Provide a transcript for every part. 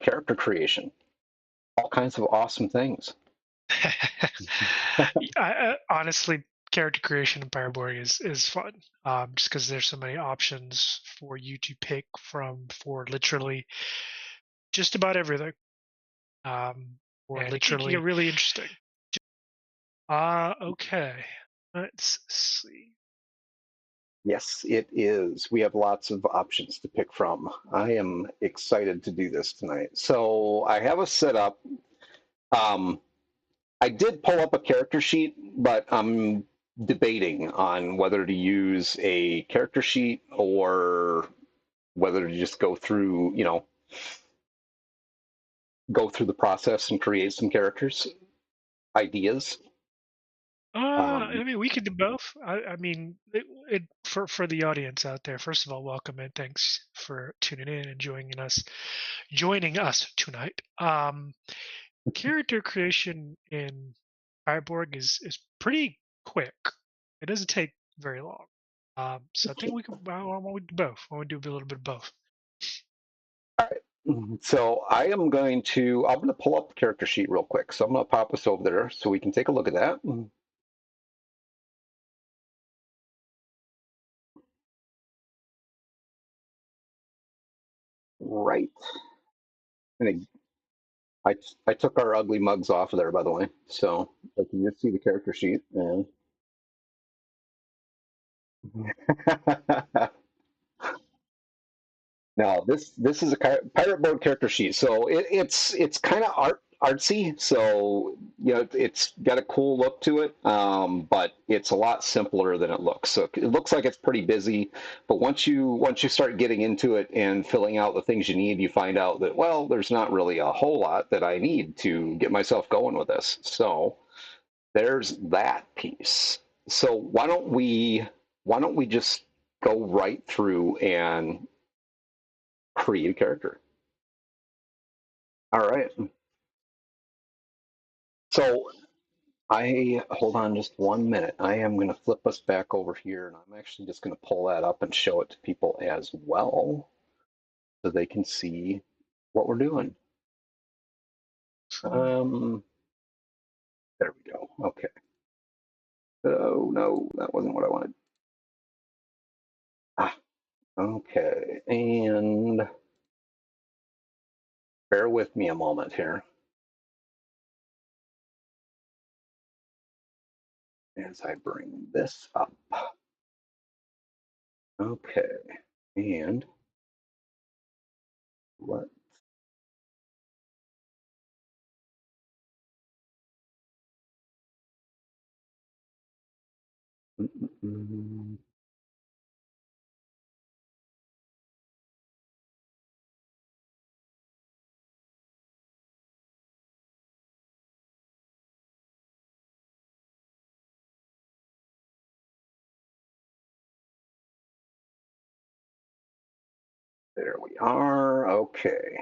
character creation, all kinds of awesome things. Honestly, character creation in Fireboard is fun. Just because there's so many options for you to pick from for literally just about everything. Or And it can get literally. really interesting. Okay. Let's see. Yes, it is. We have lots of options to pick from. I am excited to do this tonight. So I have a setup. Um, I did pull up a character sheet, but I'm debating on whether to use a character sheet or whether to just go through, go through the process and create some characters, ideas. I mean, we could do both. I mean, for the audience out there. First of all, welcome and thanks for tuning in and joining us tonight. Character creation in Cyborg is pretty quick. It doesn't take very long. So I think we could. Why don't we do both? Why don't we do a little bit of both? All right. So I'm going to pull up the character sheet real quick. So I'm going to pop this over there so we can take a look at that. Right. And I took our ugly mugs off of there, by the way. So I can just see the character sheet. And now this is a pirate board character sheet, so it's kind of artsy. So it's got a cool look to it, but it's a lot simpler than it looks. So it looks like it's pretty busy, but once you start getting into it and filling out the things you need, you find out that well, there's not really a whole lot that I need to get myself going with this. So there's that piece. So why don't we just go right through and create a character? All right. So I hold on just 1 minute. I am going to flip us back over here, and I'm actually just going to pull that up and show it to people as well, so they can see what we're doing. Um, there we go. Okay. Oh no, that wasn't what I wanted. Ah, okay. And bear with me a moment here as I bring this up. Okay. And let mm, mm, mm. There we are. Okay.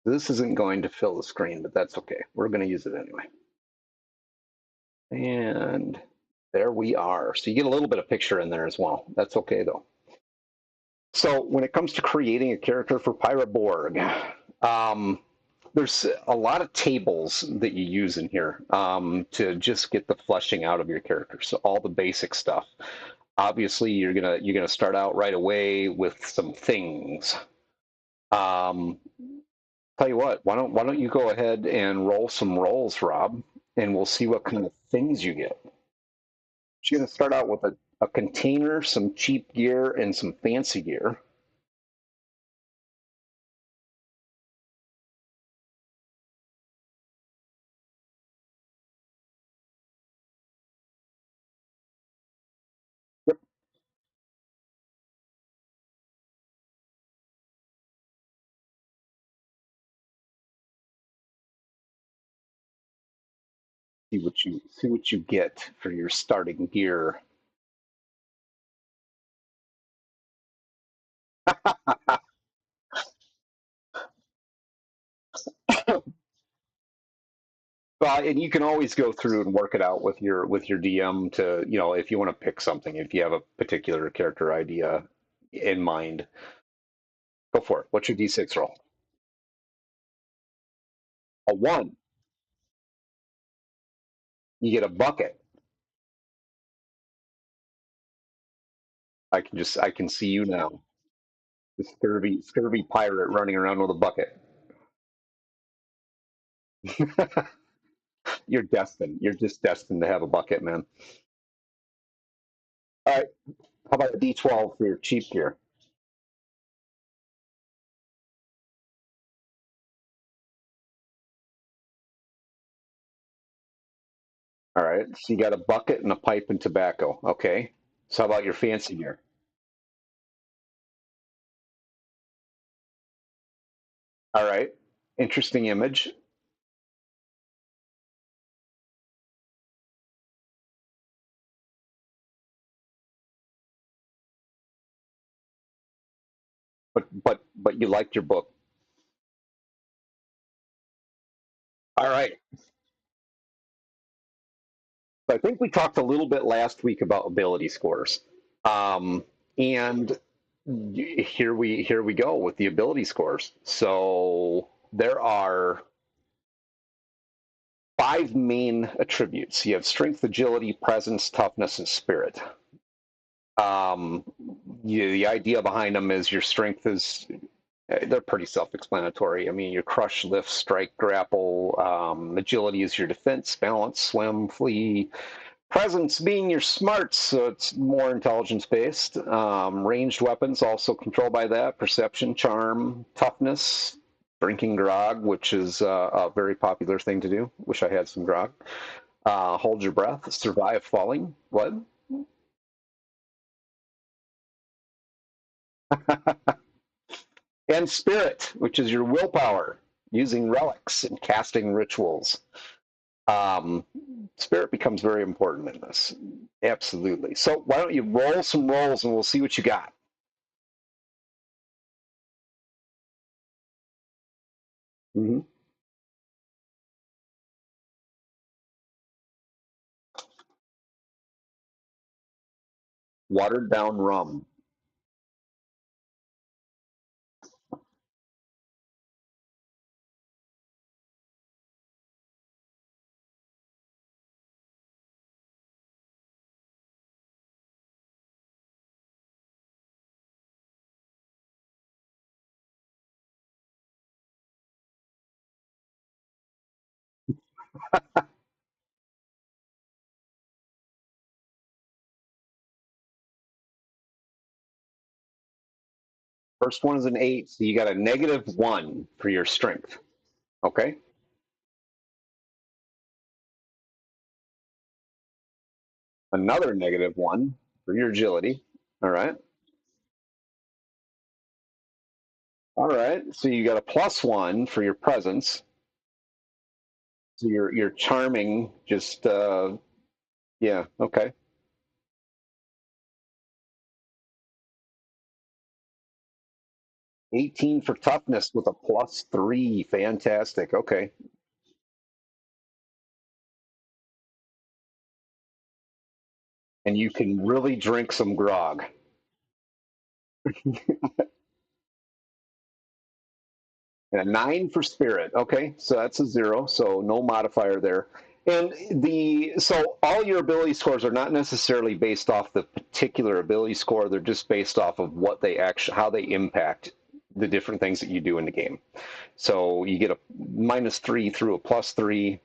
This isn't going to fill the screen, but that's okay. We're going to use it anyway. And there we are. So you get a little bit of picture in there as well. That's okay, though. So when it comes to creating a character for Pirate Borg, there's a lot of tables that you use in here to just get the fleshing out of your character. So all the basic stuff. Obviously, you're gonna start out right away with some things. Um, Tell you what, why don't you go ahead and roll some rolls, Rob, and we'll see what kind of things you get. She's going to start out with a container, some cheap gear, and some fancy gear. Yep. See what you get for your starting gear. Well, and you can always go through and work it out with your DM to, if you want to pick something, if you have a particular character idea, in mind. Go for it. What's your D6 roll? A 1. You get a bucket. I can see you now. The scurvy pirate running around with a bucket. You're destined. You're just destined to have a bucket, man. All right. How about a D12 for your cheap gear? All right. So you got a bucket and a pipe and tobacco. Okay. So how about your fancy gear? All right. Interesting image. But you liked your book. All right. So I think we talked a little bit last week about ability scores. Um, and here we go with the ability scores. So there are 5 main attributes. You have strength, agility, presence, toughness, and spirit. Um, the idea behind them is your strength is they're pretty self-explanatory. I mean, your crush, lift, strike, grapple. Agility is your defense, balance, swim, flee. Presence being your smarts, so it's more intelligence based. Ranged weapons also controlled by that. Perception, charm, toughness, drinking grog, which is a very popular thing to do. Wish I had some grog. Hold your breath, survive falling. What? And spirit, which is your willpower, using relics and casting rituals. Um, Spirit becomes very important in this. Absolutely. So why don't you roll some rolls and we'll see what you got. Mm-hmm. Watered down rum. First one is an 8, so you got a -1 for your strength. Okay. Another -1 for your agility. All right. All right. So you got a +1 for your presence. So you're charming. Just yeah. Okay. 18 for toughness with a +3. Fantastic. Okay. And you can really drink some grog. And a 9 for spirit. Okay, so that's a 0, so no modifier there. And so all your ability scores are not necessarily based off the particular ability score. They're just based off of what they actually how they impact the different things that you do in the game. So you get a -3 through a +3.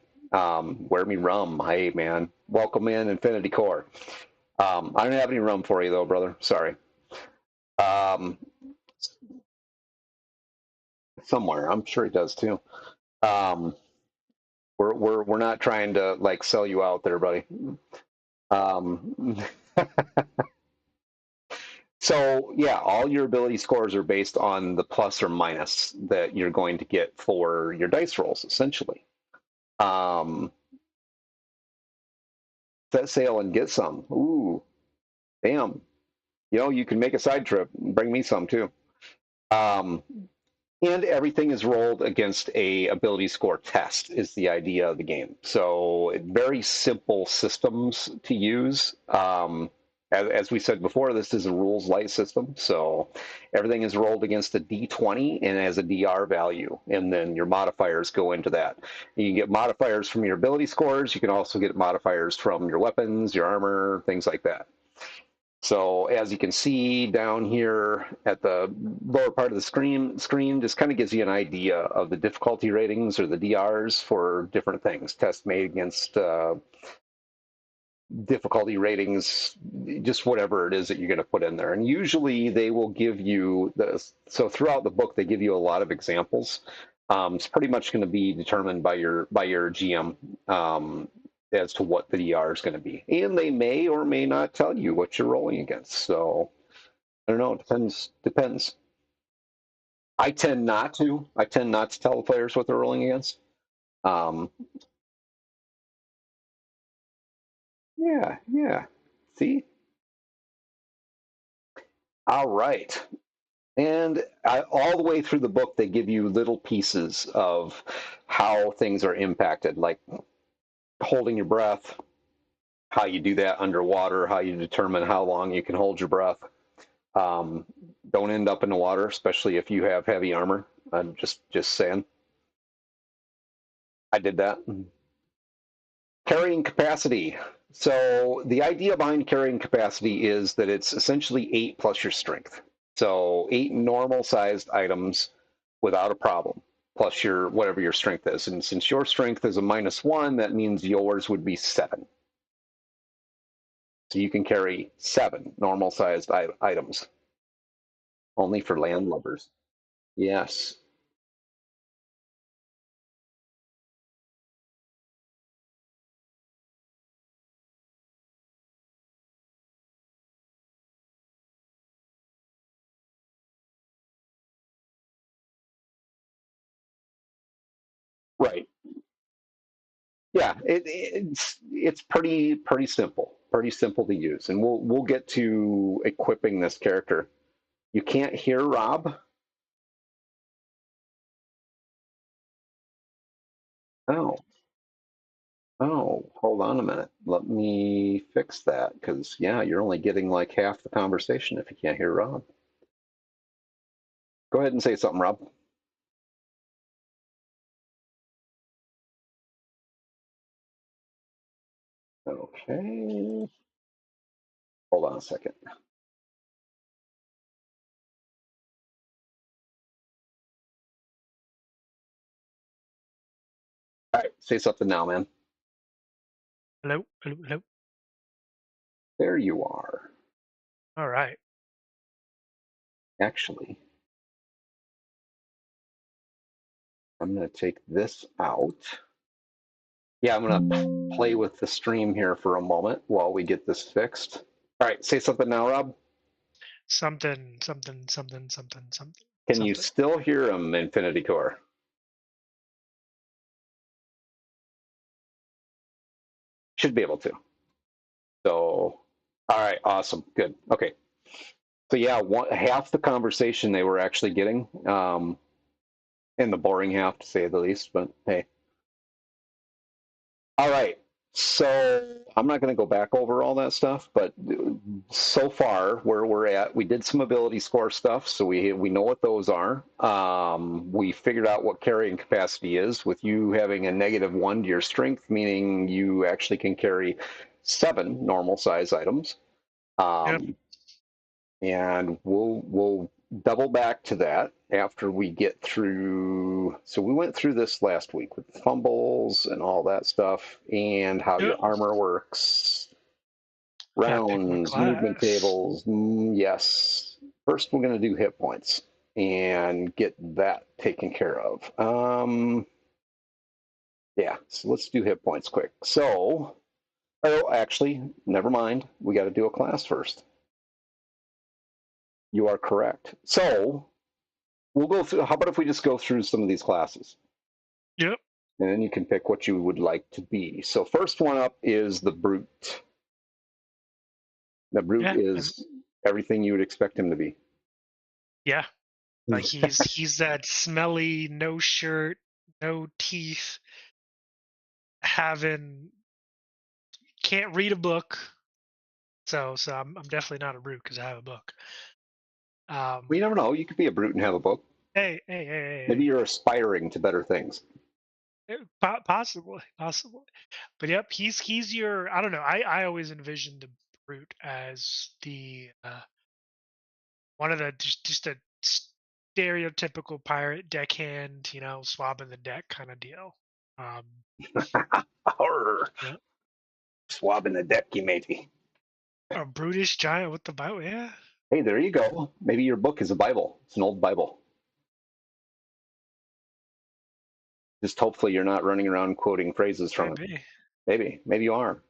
Wear me rum. Hey man, welcome in Infinity Core. I don't have any rum for you though, brother. Sorry. Um, Somewhere, I'm sure he does too. Um, we're not trying to like sell you out there, buddy. Um, so yeah, all your ability scores are based on the plus or minus that you're going to get for your dice rolls, essentially. Um, Set sail and get some. Ooh, damn. You know, you can make a side trip. Bring me some too. Um, and everything is rolled against a ability score test is the idea of the game. So very simple systems to use. as we said before, this is a rules light system, so everything is rolled against a d20 and has a dr value, and then your modifiers go into that. You can get modifiers from your ability scores. You can also get modifiers from your weapons, your armor, things like that. So as you can see down here at the lower part of the screen just kind of gives you an idea of the difficulty ratings or the DRs for different things. Test made against difficulty ratings, just whatever it is that you're going to put in there. And usually they will give you this. So throughout the book, they give you a lot of examples. It's pretty much going to be determined by your GM as to what the DR is going to be, and they may or may not tell you what you're rolling against. So I don't know. It depends. I tend not to. I tend not to tell the players what they're rolling against. Um, yeah, yeah. See, all right. And all the way through the book, they give you little pieces of how things are impacted, like holding your breath, how you do that underwater, how you determine how long you can hold your breath. Um, don't end up in the water, especially if you have heavy armor. I'm just saying. I did that. Carrying capacity. So the idea behind carrying capacity is that it's essentially 8 plus your strength. So 8 normal sized items without a problem, plus your whatever your strength is. And since your strength is a -1, that means yours would be 7. So you can carry 7 normal sized items, only for landlubbers. Yes. Right. Yeah, it's pretty simple, to use, and we'll get to equipping this character. You can't hear Rob. Oh, oh, hold on a minute. Let me fix that because yeah, you're only getting like half the conversation if you can't hear Rob. Go ahead and say something, Rob. Okay. Hold on a second. All right, say something now, man. Hello, hello, hello. There you are. All right. Actually, I'm going to take this out. Yeah, I'm going to play with the stream here for a moment while we get this fixed. All right, say something now, Rob. Something, something, something, something, something, Can you something. still hear him, Infinity Core? Should be able to. So, all right, awesome, good. Okay, so yeah, half the conversation they were actually getting, in the boring half, to say the least. But hey, all right. So I'm not going to go back over all that stuff, but so far where we're at, we did some ability score stuff, so we know what those are. We figured out what carrying capacity is, with you having a -1 to your strength, meaning you actually can carry 7 normal size items. Yep. Um, and we'll double back to that after we get through. So we went through this last week with fumbles and all that stuff, and how Yep. your armor works, Gotta pick my rounds, movement class. tables. Yes. First, we're going to do hit points and get that taken care of. Yeah, so let's do hit points quick. So, oh, actually, never mind. We got to do a class first. You are correct. So, we'll go through. How about if we just go through some of these classes, Yep. and then you can pick what you would like to be. So, first one up is the brute. The brute Yeah. is everything you would expect him to be. Yeah. Like he's that smelly, no shirt, no teeth, having can't read a book, So I'm definitely not a brute because I have a book. Well, you Um, never know. You could be a brute and have a book. Maybe hey. you're aspiring to better things. Possibly. But yep, he's your. I don't know. I always envisioned the brute as the one of the just a stereotypical pirate deckhand, swabbing the deck kind of deal. Um, Arr, yeah, swabbing the deck, you matey. a brutish giant with the Bible. Yeah, Hey, there you go. Maybe your book is a Bible. It's an old Bible. Just hopefully you're not running around quoting phrases from might it. be. Maybe you are.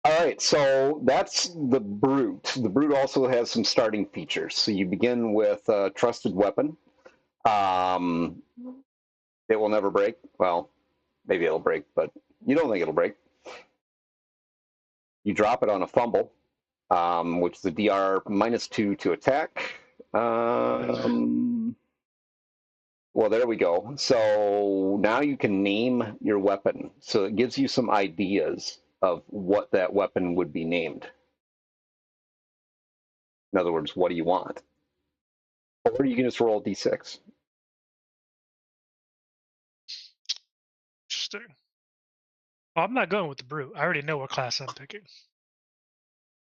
All right, so that's the brute. The brute also has some starting features. So you begin with a trusted weapon. Um, it will never break. Well, maybe it'll break, but you don't think it'll break. You drop it on a fumble, which is a DR -2 to attack. Well, there we go. So now you can name your weapon. So it gives you some ideas of what that weapon would be named. In other words, what do you want? Or you can just roll a d6. Interesting. Well, I'm not going with the brute. I already know what class I'm picking.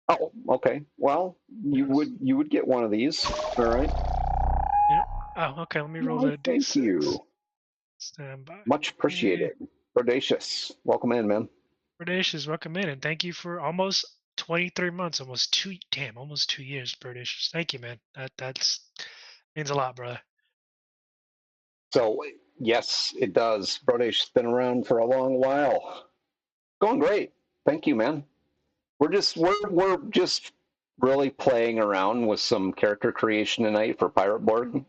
Oh, okay. Well, you Yes. would get one of these. All right. Yep. Oh, okay. Let me roll Why, the thank d6. you. Stand by. Much Hey, appreciated. Bodacious. Welcome in, man. Berdacious, welcome in, and thank you for almost 23 months, almost 2 years, Berdacious. Thank you, man. That's means a lot, brother. So, yes, it does. Bodacious has been around for a long while. Going great. Thank you, man. We're just really playing around with some character creation tonight for Pirate Borg.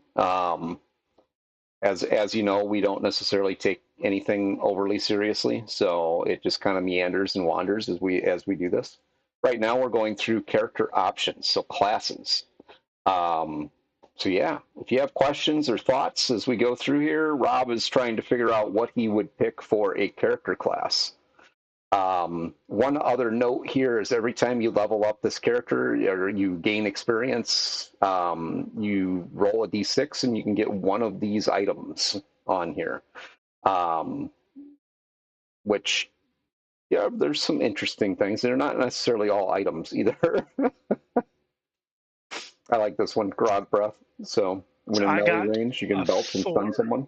As you know, we don't necessarily take anything overly seriously, so it just kind of meanders and wanders as we do this. Right now, we're going through character options, so classes. Um, so yeah, if you have questions or thoughts as we go through here, Rob is trying to figure out what he would pick for a character class. One other note here is every time you level up this character or you gain experience, you roll a d6 and you can get one of these items on here. Um, which, yeah, there's some interesting things. They're not necessarily all items either. I like this one, Grog Breath. So when So in I melee got range, you a can belt and stun 4. someone.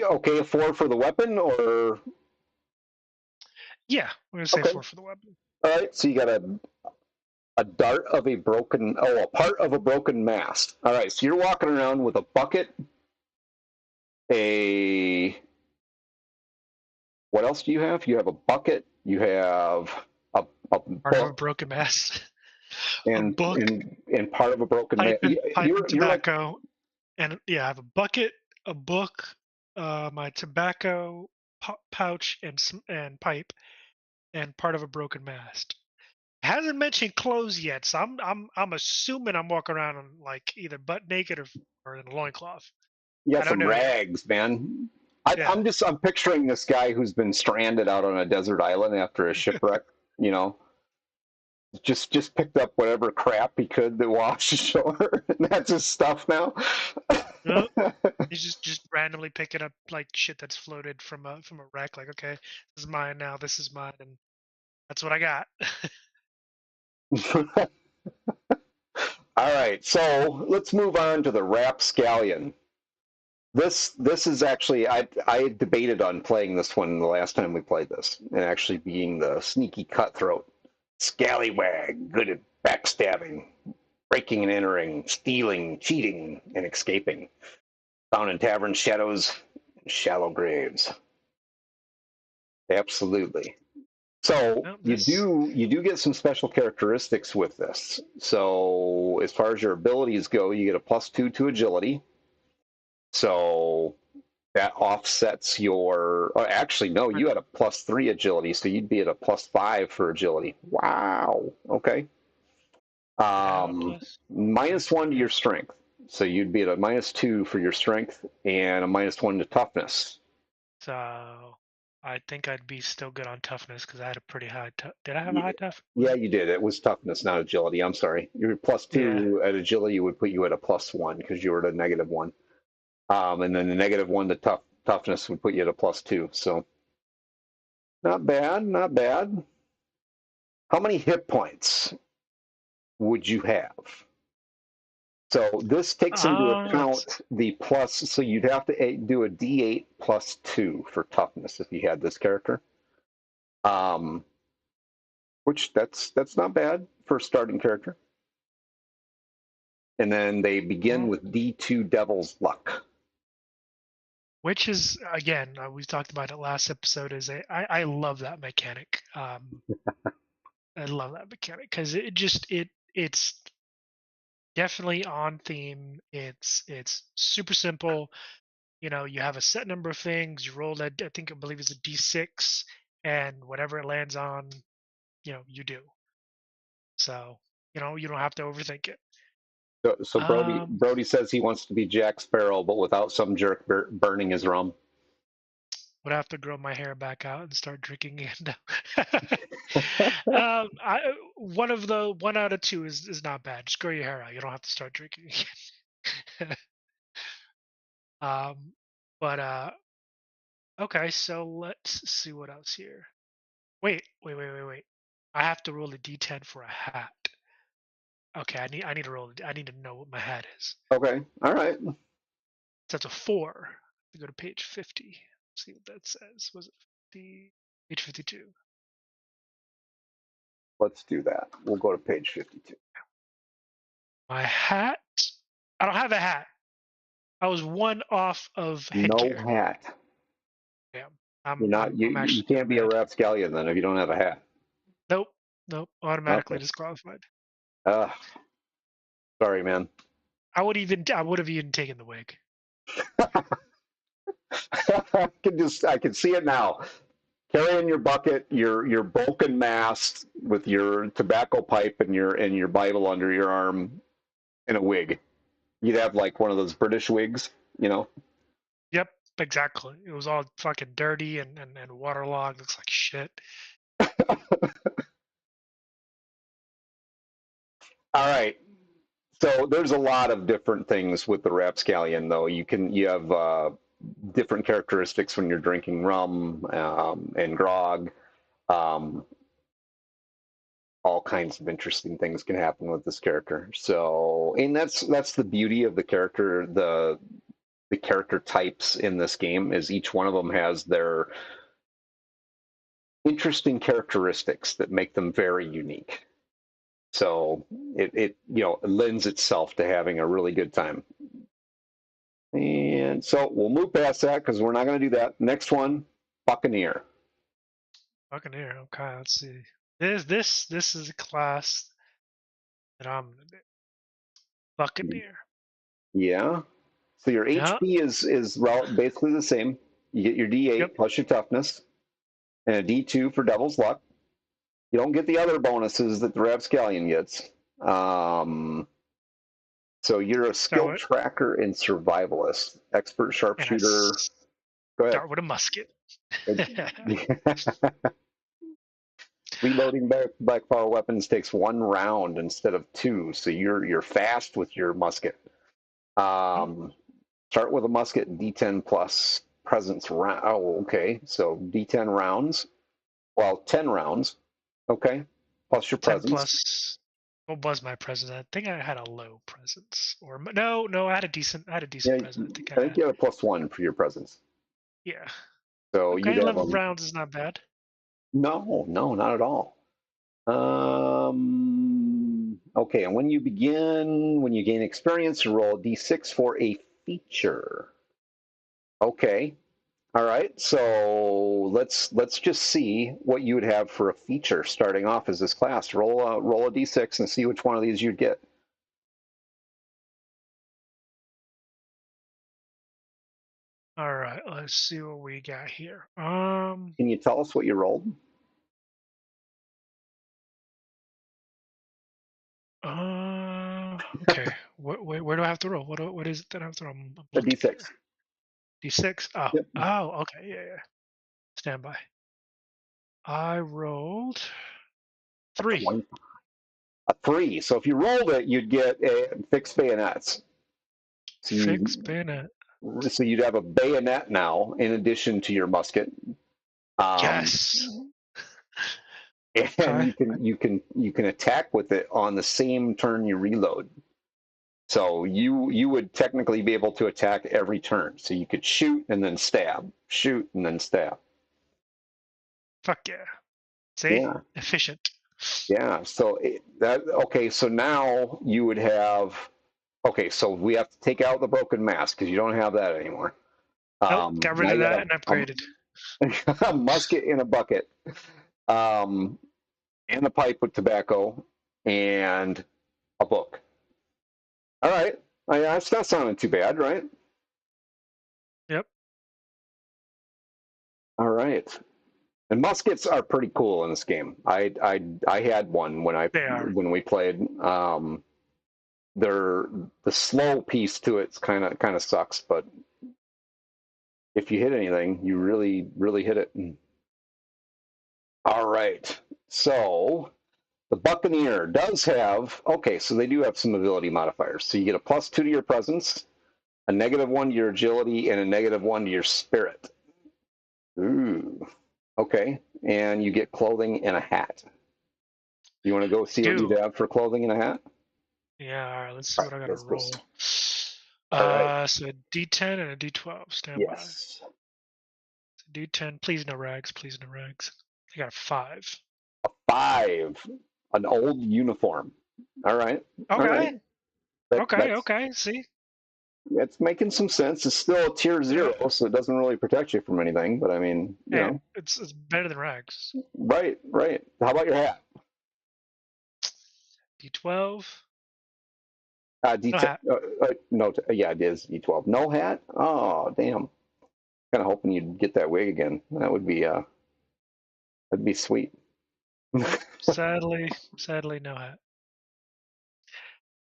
Okay, a 4 for the weapon, or Yeah, we're gonna say okay, 4 for the weapon. all right. So you got a dart of a broken, a part of a broken mast. All right, so you're walking around with a bucket, a, what else do you have? You have a bucket, you have a Part of a book, broken mast, a and book, and part of a broken mast. pipe and You're like, tobacco, and yeah, I have a bucket, a book, my tobacco pouch, and pipe, and part of a broken mast. Hasn't mentioned clothes yet, so I'm assuming I'm walking around on like either butt naked or in a loincloth. you I got don't some know yet. rags, man. Yeah. I'm picturing this guy who's been stranded out on a desert island after a shipwreck, you know, just picked up whatever crap he could to wash ashore, and that's his stuff now. No, he's just randomly picking up like shit that's floated from a wreck. Like, okay, this is mine now. This is mine, and that's what I got. All right, so let's move on to the rapscallion. This is actually I debated on playing this one the last time we played this, and actually being the sneaky cutthroat, scallywag, good at backstabbing, breaking and entering, stealing, cheating, and escaping. Found in tavern shadows, shallow graves. Absolutely. So No, you this do get some special characteristics with this. So as far as your abilities go, you get a +2 to agility. So that offsets your. Oh, actually, no, you had a +3 agility, so you'd be at a +5 for agility. Wow. Okay. yeah, Um, plus -1 to +3. your strength, so you'd be at a -2 for your strength and a -1 to toughness. So I think I'd be still good on toughness because I had a pretty high. Did I have a Yeah, high tough? yeah, you did. It was toughness, not agility. I'm sorry. Your plus Yeah. two at agility would put you at a +1 because you were at a -1. And then the -1 to toughness would put you at a +2. So not bad, not bad. How many hit points would you have? So this takes into Let's see. account the plus. So you'd have to do a D8 +2 for toughness if you had this character. Um, which that's not bad for a starting character. And then they begin Well, with D2 Devil's Luck. which is again, we talked about it last episode. I love that mechanic. I love that mechanic because it's definitely on theme. It's super simple. You know, you have a set number of things. You roll that. I believe it's a D6, and whatever it lands on, you do. So you don't have to overthink it. So Brody Um, Brody says he wants to be Jack Sparrow, but without some jerk burning his rum. would have to grow my hair back out and start drinking again. One out of two is not bad. Just grow your hair out. You don't have to start drinking again. um, but okay. So let's see what else here. Wait. I have to roll a d10 for a hat. Okay, I need to roll. I need to know what my hat is. Okay, all right. So that's a 4. To go to page 50. See what that says. Was it 50? Page 52. Let's do that. We'll go to page 52. My hat. I don't have a hat. I was one off of No headgear. hat. Yeah, You're I'm not I'm you. I'm You actually can't doing be a bad. rapscallion then if you don't have a hat. Nope, nope. Automatically Okay. disqualified. Uh, sorry, man. I would have even taken the wig. I can see it now. Carrying your bucket, your broken mast with your tobacco pipe and your Bible under your arm and a wig. You'd have like one of those British wigs, you know. Yep, exactly. It was all fucking dirty and waterlogged. Looks like shit. All right. So there's a lot of different things with the rapscallion, though. You have different characteristics when you're drinking rum and grog. Um, all kinds of interesting things can happen with this character. So, and that's the beauty of the character. The character types in this game is each one of them has their interesting characteristics that make them very unique. So it lends itself to having a really good time. And so we'll move past that because we're not going to do that. Next one, Buccaneer. Buccaneer. Okay, let's see. This is a class that I'm gonna do. Buccaneer. Yeah. So your Yeah. HP is basically the same. You get your Yep. D8 plus your toughness and a D2 for Devil's Luck. You don't get the other bonuses that the Rapscallion gets. So you're a Start skill with tracker and survivalist, expert and I sharpshooter. Go ahead. start with a musket. Reloading black power weapons takes 1 round instead of 2, so you're fast with your musket. Hmm, Start with a musket, D10 plus presence round. Oh, okay. So D10 rounds. Well, 10 rounds. Okay. Plus your 10 presence. plus. What was my presence? I think I had a low presence, or no, I had a decent. I had a Yeah, decent presence. I think I I think had. you have a +1 for your presence. Yeah. So you'd Okay, have 11 rounds is not bad. no, no, not at all. Okay, and when you gain experience, you roll a d6 for a feature. Okay, all right. So let's just see what you would have for a feature starting off as this class. Roll a d6 and see which one of these you'd get. All right, let's see what we got here. Can you tell us what you rolled? Okay. Where do I have to roll? What is it that I have to roll? I'm A looking here. d6. D6. Oh, Yep. oh, okay, yeah, yeah. Stand by. I rolled A 3. 20, a 3. So if you rolled it, you'd get a fixed bayonets. So Fix you bayonet. so you'd have a bayonet now in addition to your musket. Um, Yes. and Okay. you can attack with it on the same turn you reload. So you would technically be able to attack every turn. So you could shoot and then stab, shoot and then stab. Fuck yeah. See? Yeah, Efficient. yeah. So that okay. So now you would have okay. So we have to take out the broken mask because you don't have that anymore. Nope. Got rid Now of you that got and upgraded. a musket in a bucket, um, and a pipe with tobacco, and a book. All right, that's not sounding too bad, right? Yep. All right. And muskets are pretty cool in this game. I had one They are. when we played. They're the slow piece to it's kind of sucks, but if you hit anything, you really hit it. All right. So the Buccaneer does have okay. So they do have some ability modifiers. So you get a +2 to your presence, a -1 to your agility, and a -1 to your spirit. Ooh. Okay. And you get clothing and a hat. You want to go I see what you do. have for clothing and a hat? Yeah, all right. Let's see All what right, I gotta let's go. roll. All right. So a D10 and a D12. Stand by. Yes. So D10. Please no rags. Please no rags. I got a 5. 5. An old uniform. All right. All right. Okay. That Okay. that's Okay. See. that's making some sense. It's still a tier Yeah. 0, so it doesn't really protect you from anything. But I mean, Hey, it's better than rags. right, right. How about your hat? D12. No D10. hat. No, yeah, it is D12. No hat. Oh, damn. Kind of hoping you'd get that wig again. That'd be sweet. Nope. Sadly, no hat.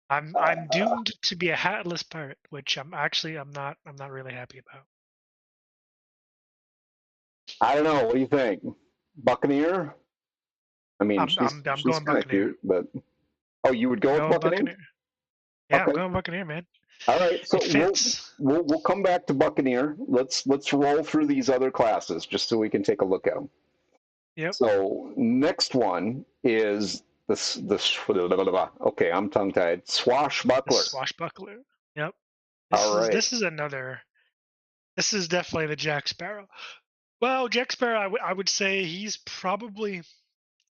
I'm doomed to be a hatless pirate, which I'm not really happy about. I don't know. What do you think, Buccaneer? I mean, I'm she's I'm I'm she's going kind of Buccaneer. cute, but oh, you would I'm go with going Buccaneer? Buccaneer. Yeah, I'm Okay. going Buccaneer, man. All right. So It fits. we'll come back to Buccaneer. Let's roll through these other classes just so we can take a look at them. Yep. So next one is this. Okay, I'm tongue tied. The Swashbuckler. swashbuckler. Yep. All This is right. this is another. This is definitely the Jack Sparrow. Well, Jack Sparrow, I would say he's probably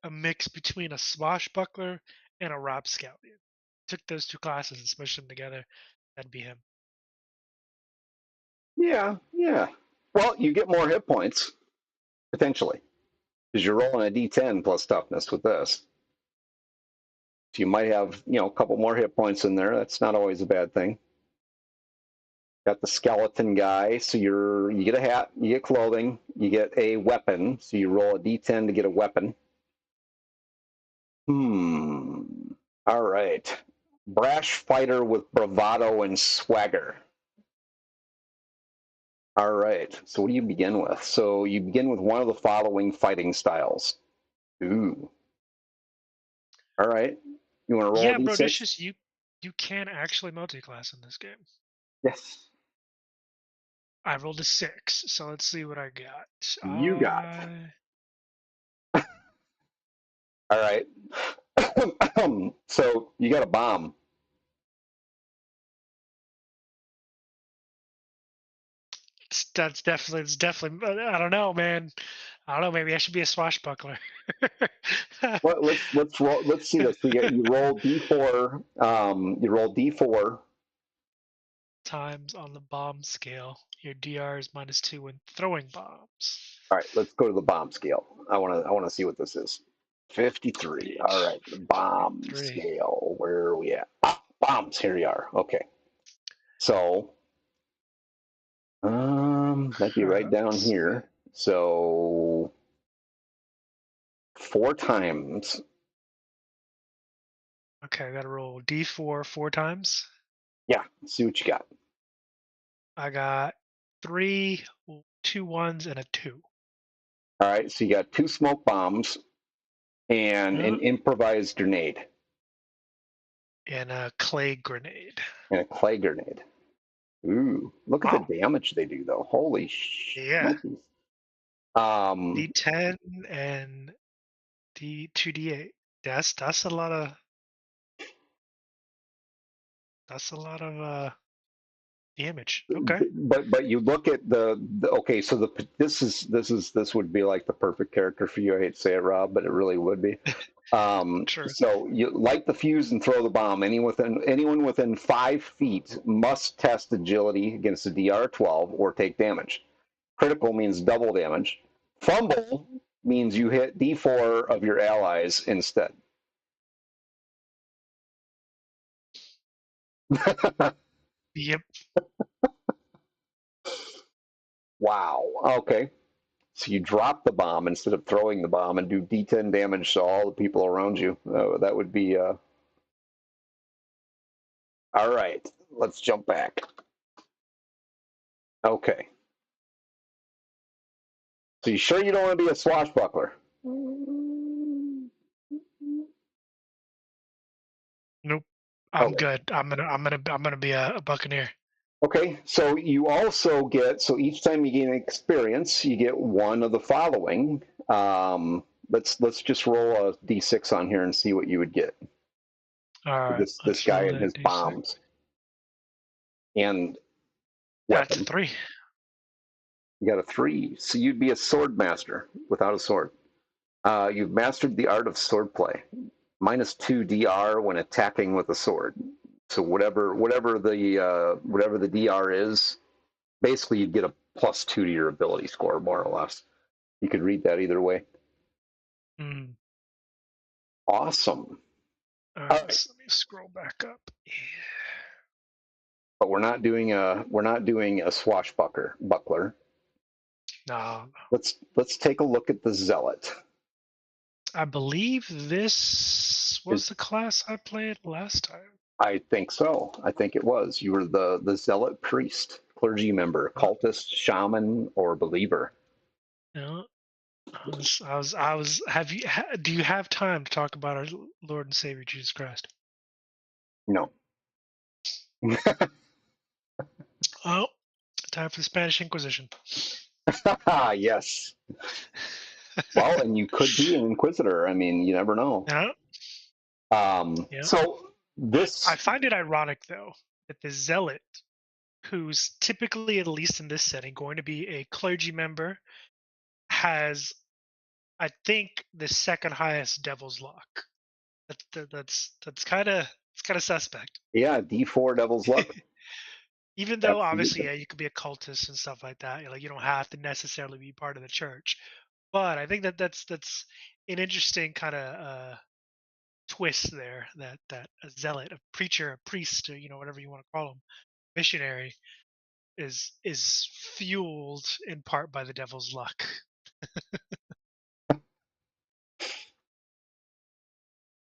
a mix between a swashbuckler and a rapscallion. Took those two classes and smushed them together. That'd be him. Yeah, yeah. Well, you get more hit points potentially because you're rolling a D10 plus toughness with this. So you might have a couple more hit points in there. That's not always a bad thing. Got the skeleton guy, so you get a hat, you get clothing, you get a weapon. So you roll a d10 to get a weapon. All right. Brash fighter with bravado and swagger. All right. So what do you begin with? So you begin with one of the following fighting styles. Ooh. All right. You want to roll a Yeah, d6? Brodicious, you can actually multi-class in this game. Yes. I rolled a 6, so let's see what I got. You got. All right. So you got a bomb. It's definitely. I don't know, man. I don't know. Maybe I should be a swashbuckler. Let's roll. Let's see this. You roll d4. You roll d4. Times on the bomb scale. Your DR is -2 when throwing bombs. All right. Let's go to the bomb scale. I want to see what this is. 53. All Indeed. right. The bomb 53. scale. Where are we at? Ah, bombs. Here you are. Okay. So that'd be right down Let's see. here. So 4 times. Okay, I gotta roll D4 4 times. Yeah. Let's see what you got. I got 3, 2 ones, and a 2. All right, so you got 2 smoke bombs and Yeah. an improvised grenade And a clay grenade. and a clay grenade. Ooh, look at the Wow. damage they do, though. Holy Yeah. smokies. Um, D10 and D2D8. That's a lot of damage. Okay. but you look at the okay, so this would be like the perfect character for you. I hate to say it, Rob, but it really would be. Sure. So you light the fuse and throw the bomb. Anyone within 5 feet must test agility against a DR 12 or take damage. Critical means double damage. Fumble means you hit D4 of your allies instead. Yep. Wow. Okay. So you drop the bomb instead of throwing the bomb and do D10 damage to all the people around you. That would be all right. Let's jump back. Okay. So you sure you don't want to be a swashbuckler? Nope. I'm Okay. good. I'm gonna be a buccaneer. Okay. So you also get so each time you gain experience, you get one of the following. Let's just roll a d6 on here and see what you would get. All right. This Let's guy roll and that his D6. bombs and That's a weapon. 3. You got a 3, so you'd be a sword master without a sword. You've mastered the art of swordplay. -2 DR when attacking with a sword. So whatever the DR is, basically you'd get a +2 to your ability score, more or less. You could read that either way. Mm. Awesome. All All right. right, So let me scroll back up. Yeah. but we're not doing a swashbuckler. Buckler. No, Let's take a look at the zealot. I believe this Is was the class I played last time. I think so. I think it was. You were the zealot priest, clergy member, Uh, cultist, shaman, or believer. no, I was. Do you have time to talk about our Lord and Savior Jesus Christ? No. Oh, time for the Spanish Inquisition. Yes. Well, and you could be an inquisitor. I mean, you never know. Yeah, yeah. So I this, find it ironic though that the zealot, who's typically, at least in this setting, going to be a clergy member, has, I think, the second highest Devil's Luck. That's kind of suspect. yeah, D4 Devil's Luck. Even though obviously, Absolutely. yeah, you could be a cultist and stuff like that. Like you don't have to necessarily be part of the church. But I think that's an interesting kind of twist there. That a zealot, a preacher, a priest, or, whatever you want to call them, missionary, is fueled in part by the devil's luck.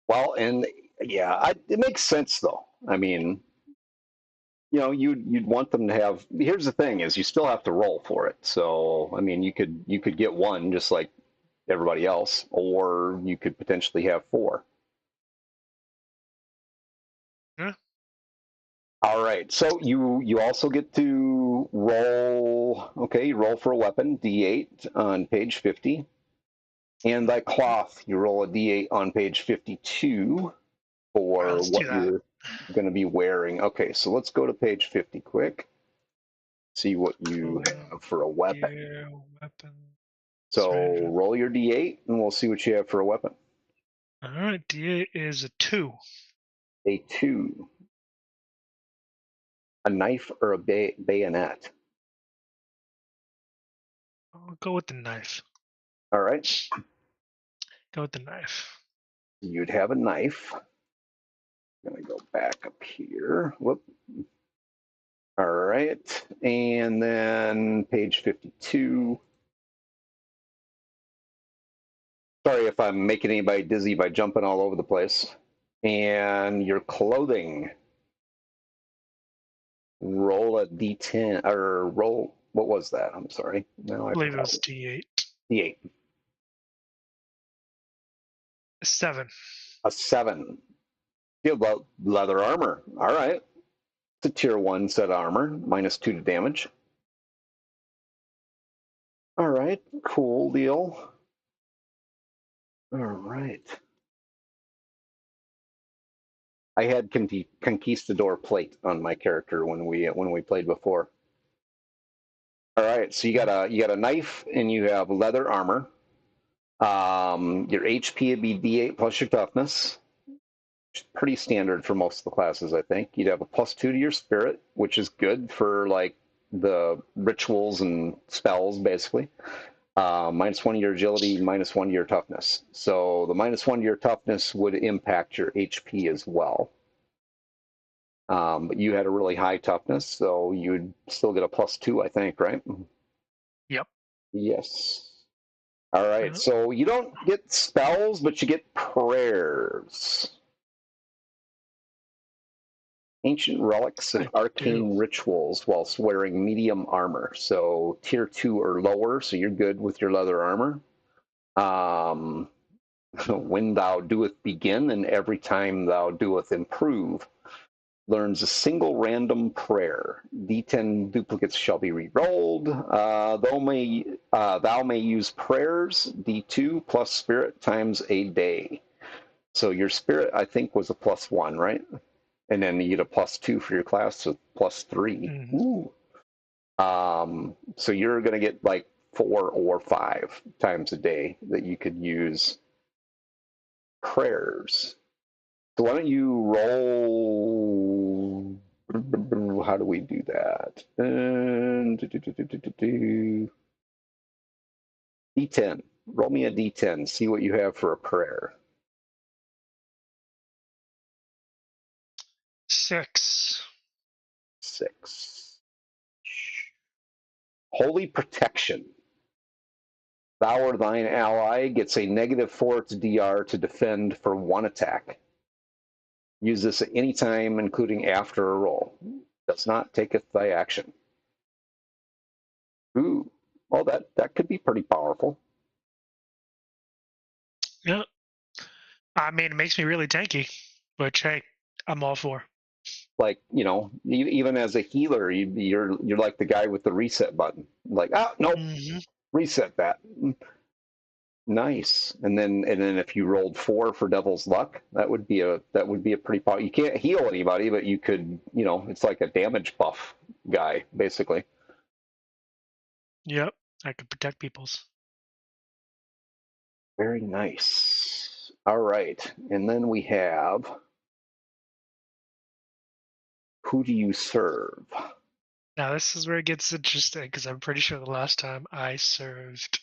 Well, and yeah, it makes sense though. I mean, you'd want them to have. Here's the thing: is you still have to roll for it. So, I mean, you could get one just like everybody else, or you could potentially have 4. Yeah. All right. So you also get to roll. Okay, you roll for a weapon, D8 on page 50, and thy cloth, you roll a D8 on page 52 All right, for let's do what that. you're going to be wearing. Okay, so let's go to page 50 quick. See what you Clothing, have for a weapon. gear, weapon, So strategy. roll your D8, and we'll see what you have for a weapon. All right, D8 is a 2. A 2, a knife or a bayonet. I'll go with the knife. All right, Go with the knife. you'd have a knife. I'm going to go back up here. Whoop. All right. And then page 52. Sorry if I'm making anybody dizzy by jumping all over the place. And your clothing. Roll a d10 or roll. What was that? I'm sorry. I No, I believe it forgot. was D8. D8. 7. A 7. You have leather armor. All right. It's a tier 1 set of armor, -2 to damage. All right. Cool deal. All right. I had Conquistador plate on my character when we played before. All right, so you got a knife and you have leather armor. Your HP would be D8 plus your toughness, which is pretty standard for most of the classes, I think. You'd have a +2 to your spirit, which is good for like the rituals and spells, basically. -1 to your agility, -1 to your toughness. So the -1 to your toughness would impact your HP as well. But you had a really high toughness, so you'd still get a +2, I think, right? Yep. Yes. All right, Uh, so you don't get spells, but you get prayers. Ancient relics I and do. arcane rituals whilst wearing medium armor. So tier 2 or lower, so you're good with your leather armor. Um, when thou doeth begin, and every time thou doeth improve, learns a single random prayer. D10 duplicates shall be re-rolled. Thou may use prayers, D2 plus spirit times a day. So your spirit, I think, was a +1, right? And then you get a +2 for your class, so +3. Mhm. Ooh. So you're going to get like 4 or 5 times a day that you could use prayers. So why don't you roll? How do we do that? D10. Roll me a D10. See what you have for a prayer. 6. 6. Holy protection. Thou or thine ally gets a -4 to DR to defend for 1 attack. Use this at any time, including after a roll. Does not taketh thy action. Ooh. Oh, that could be pretty powerful. Yeah. I mean, it makes me really tanky, which hey, I'm all for. Like, even as a healer, you're like the guy with the reset button. Like, nope, Hmm. reset that. Nice. And then if you rolled 4 for Devil's Luck, that would be a pretty power. You can't heal anybody, but you could, it's like a damage buff guy, basically. Yep. I could protect people's. Very nice. All right. And then we have, who do you serve? Now this is where it gets interesting because I'm pretty sure the last time I served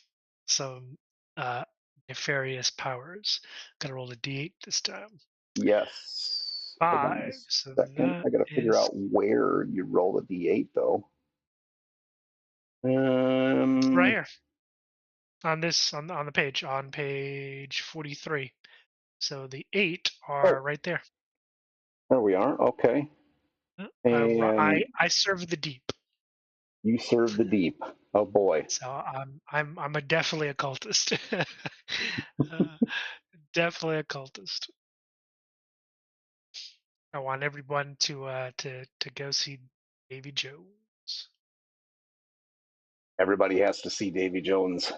some uh, nefarious powers. Gotta roll a d8 this time. Yes. Hold on a 5. So second. that I got to figure is out where you roll a d8, though. right Um. here on this on the page on page 43. So the 8 are Oh, right there. there we are. Okay. And I serve the deep. you serve the deep. Oh boy. So I'm a definitely a cultist. uh, definitely a cultist. I want everyone to go see Davy Jones. Everybody has to see Davy Jones.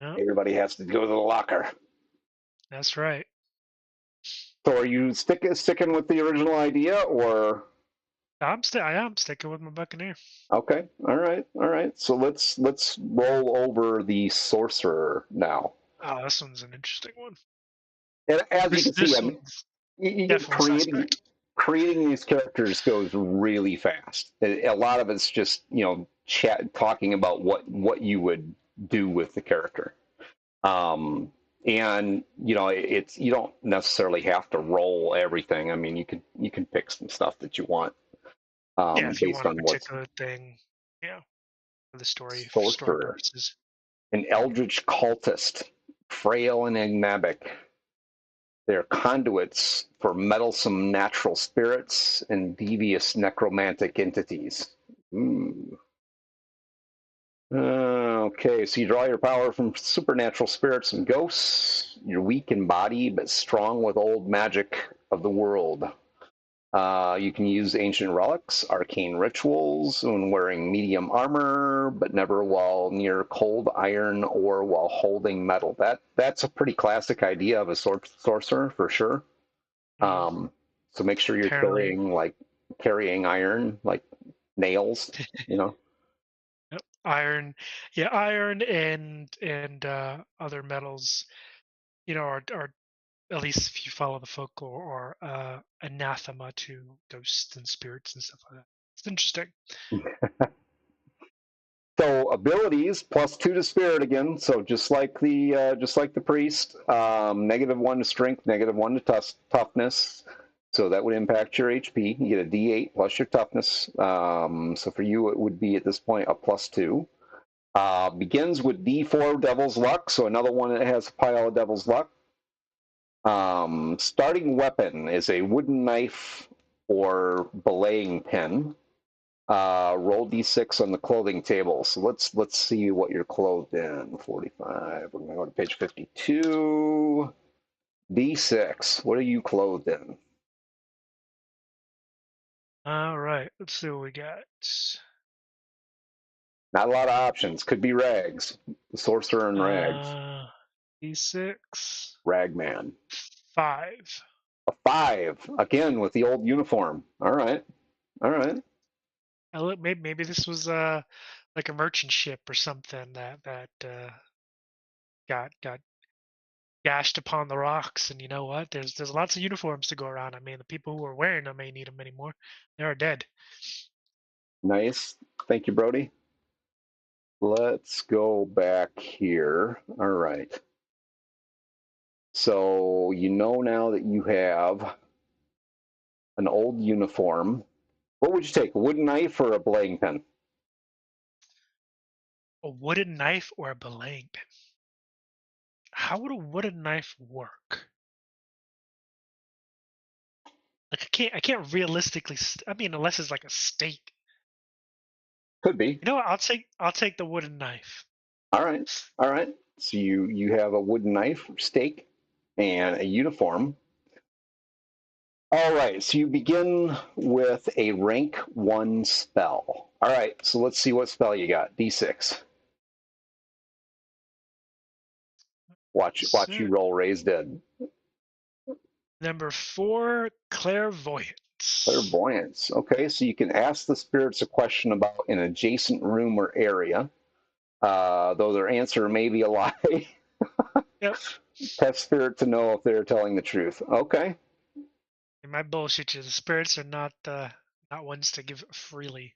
Yep, Everybody has to go to the locker. that's right. So are you sticking with the original idea, or I am sticking with my Buccaneer. okay? All right, all right. So let's roll over the sorcerer now. Oh, this one's an interesting one. And as you This can see, this I mean, one's definitely creating suspect. creating these characters goes really fast. A lot of it's just chat talking about what you would do with the character. And it's you don't necessarily have to roll everything. I mean, you can pick some stuff that you want Yeah, if you based want a on what's particular thing, yeah, for the story sorcerer, purposes. an eldritch cultist, frail and enigmatic. They're conduits for meddlesome natural spirits and devious necromantic entities. Ooh. Okay, so you draw your power from supernatural spirits and ghosts. You're weak in body, but strong with old magic of the world. You can use ancient relics, arcane rituals, when wearing medium armor, but never while near cold iron or while holding metal. That's a pretty classic idea of a sorcerer for sure. Mm, Um, so make sure you're apparently, carrying iron, like nails, you know. yep. Iron, yeah, iron and other metals, are at least if you follow the folklore, are anathema to ghosts and spirits and stuff like that. It's interesting. So abilities +2 to spirit again. So just like the priest, -1 to strength, -1 to toughness. So that would impact your HP. You get a D8 plus your toughness. So for you, it would be at this point a +2. Begins with D4 Devil's Luck. So another one that has a pile of Devil's Luck. Starting weapon is a wooden knife or belaying pin. Roll d6 on the clothing table. So let's see what you're clothed in. 45. We're gonna go to page 52. D6. What are you clothed in? All right, let's see what we got. Not a lot of options. Could be rags. The sorcerer in rags. Uh, D6, Ragman. 5. A 5. Again with the old uniform. All right. All right. Maybe this was like a merchant ship or something that got gashed upon the rocks. And you know what? There's lots of uniforms to go around. I mean, the people who are wearing them may need them anymore. They are dead. Nice. Thank you, Brody. Let's go back here. All right. So you know now that you have an old uniform. What would you take, a wooden knife or a belaying pin? A wooden knife or a belaying pin? How would a wooden knife work? Like I can't realistically. I mean, unless it's like a stake. Could be. You know what? I'll take the wooden knife. All right. All right. So you have a wooden knife, stake, and a uniform. All right. So you begin with a rank 1 spell. All right. So let's see what spell you got. D6. Watch you Six. roll raised dead. Number 4, clairvoyance. Clairvoyance. Okay. So you can ask the spirits a question about an adjacent room or area, though their answer may be a lie. Yep. Test spirit to know if they're telling the truth. Okay. And my bullshit is the spirits are not ones to give freely.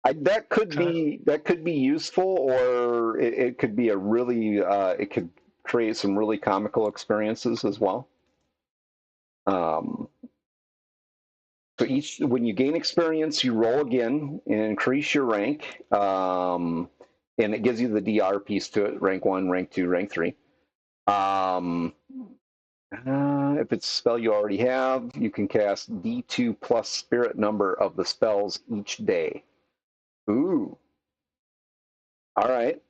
Okay. That could be useful, or it could be a really it could create some really comical experiences as well. Um, so each when you gain experience, you roll again and increase your rank, and it gives you the DR piece to it: rank 1, rank 2, rank 3. Um, if it's a spell you already have, you can cast D2 plus spirit number of the spells each day. Ooh, all right.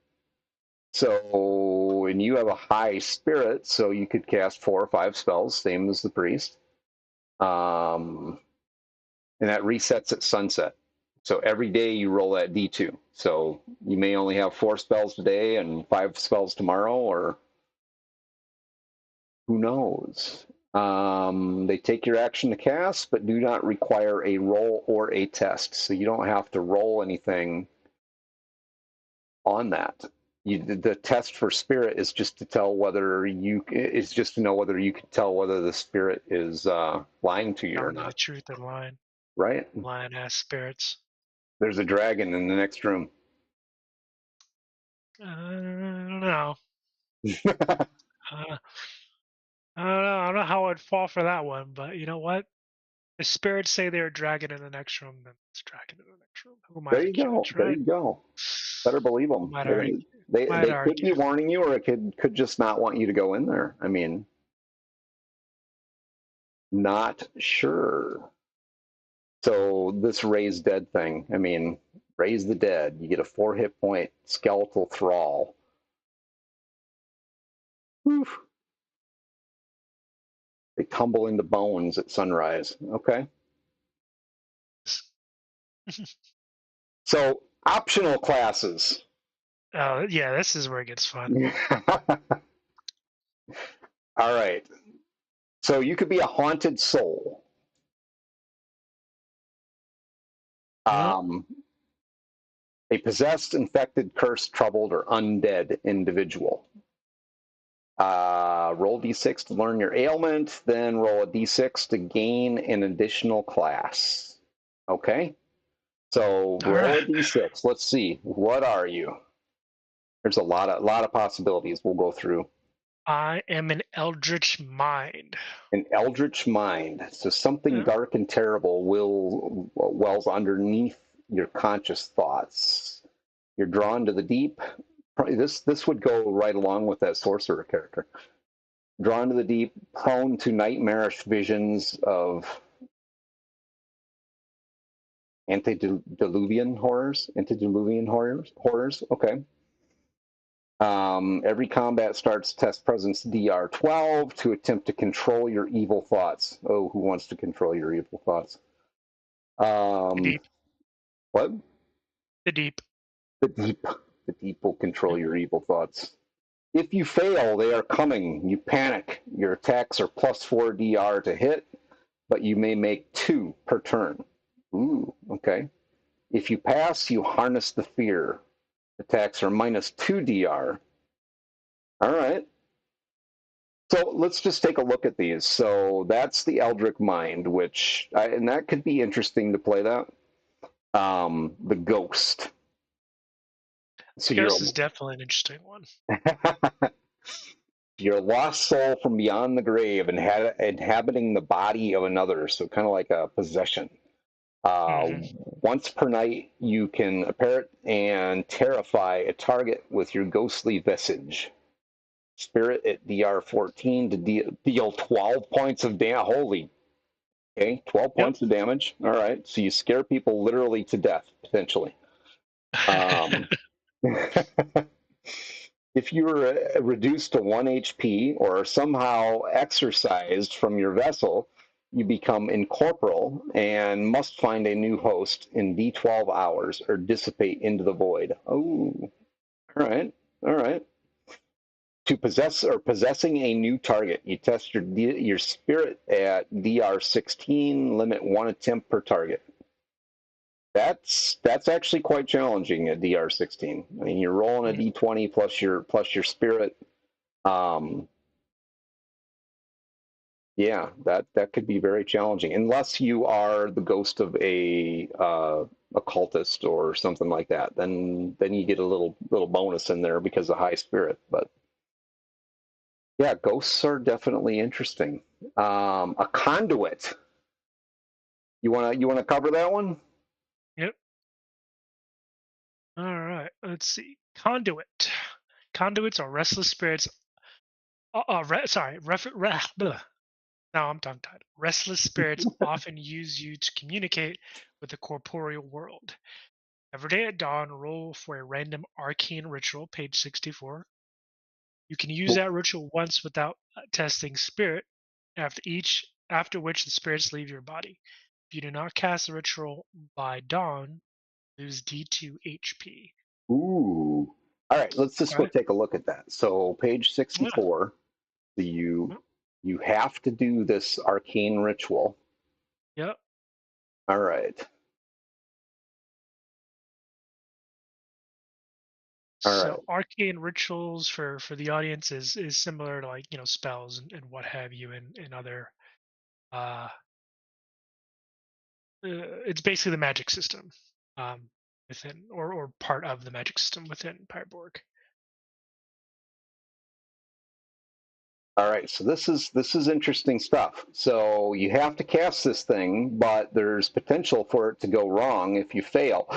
So, and you have a high spirit, so you could cast 4 or 5 spells, same as the priest. And that resets at sunset. So every day you roll that D2. So you may only have 4 spells today and 5 spells tomorrow, or who knows? They take your action to cast, but do not require a roll or a test. So you don't have to roll anything on that. The test for spirit is just to tell whether you is just to know whether you can tell whether the spirit is lying to you or Telling you the not. truth and lying. Right? Lying ass spirits. There's a dragon in the next room. I don't know. Uh, I don't know. I don't know how I'd fall for that one, but you know what? The spirits say they're a dragon in the next room, then it's a dragon in the next room. Who am I There to you go. judge, There right? you go. Better believe Who them. might argue? Might They could argue. be warning you, or it could just not want you to go in there. I mean, not sure. So this raised dead thing. I mean, Raise the dead. You get a 4 hit point skeletal thrall. Whew. They tumble into bones at sunrise. Okay. So optional classes. Oh yeah, this is where it gets fun. All right. So you could be a haunted soul. Yep. Um, a possessed, infected, cursed, troubled, or undead individual. Roll d6 to learn your ailment, then roll a d6 to gain an additional class. Okay? So All roll right. a d6. Let's see. What are you? There's a lot of possibilities we'll go through. I am an eldritch mind. An eldritch mind. So something Yeah. dark and terrible will wells underneath your conscious thoughts. You're drawn to the deep. This would go right along with that sorcerer character. Drawn to the deep, prone to nightmarish visions of antediluvian horrors. Antediluvian horrors. Okay. Every combat starts test presence DR12 to attempt to control your evil thoughts. Oh, who wants to control your evil thoughts? The Um, deep. what? The deep. The deep. The deep will control your evil thoughts. If you fail, they are coming. You panic. Your attacks are +4 DR to hit, but you may make 2 per turn. Ooh, okay. If you pass, you harness the fear. Attacks are -2 DR. All right. So let's just take a look at these. So that's the Eldritch Mind, and that could be interesting to play that. The Ghost. So Ghost is definitely an interesting one. you're a lost soul from beyond the grave and inhabiting the body of another. So kind of like a possession. Hmm. Once per night, you can apparate and terrify a target with your ghostly visage. Spirit at DR 14 to deal 12 points of damage. Holy, okay, 12 Yep. points of damage. All right, so you scare people literally to death, potentially. Um, if you're reduced to 1 HP or somehow exorcised from your vessel, you become incorporeal and must find a new host in D12 hours or dissipate into the void. Oh, all right, all right. To possess or possessing a new target, you test your spirit at DR 16, limit 1 attempt per target. That's actually quite challenging at DR 16. I mean, you're rolling a D20 plus your spirit. Um, yeah, that could be very challenging unless you are the ghost of a cultist or something like that. Then you get a little bonus in there because of high spirit. But yeah, ghosts are definitely interesting. A conduit. You wanna cover that one? Yep. All right. Let's see. Conduit. Conduits are restless spirits. Sorry. Blah. Now I'm tongue tied. Restless spirits often use you to communicate with the corporeal world. Every day at dawn, roll for a random arcane ritual, page 64. You can use that ritual once without testing spirit, after which the spirits leave your body. If you do not cast the ritual by dawn, lose D2 HP. Ooh. All right, let's just go Okay. take a look at that. So page Yeah. 64, you Yep. you have to do this arcane ritual. Yep. All right. All So right. arcane rituals for the audience is similar to, like, spells and what have you, and other uh it's basically the magic system, um within, or part of the magic system within Pirate Borg. All right. So this is interesting stuff. So you have to cast this thing, but there's potential for it to go wrong if you fail.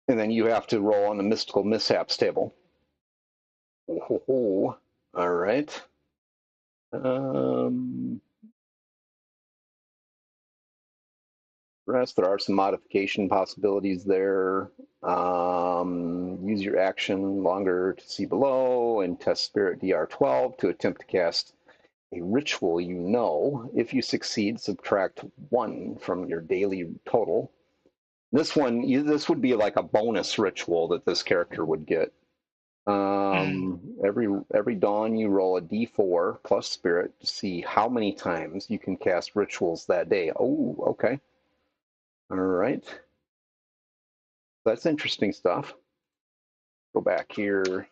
And then you have to roll on the mystical mishaps table. Oh, all right. Um, Rest, there are some modification possibilities there. Use your action longer to see below and test Spirit DR12 to attempt to cast a ritual you know. If you succeed, subtract 1 from your daily total. This one, this would be like a bonus ritual that this character would get. Mm. Every dawn you roll a d4 plus spirit to see how many times you can cast rituals that day. Oh, okay. All right. That's interesting stuff. Go back here.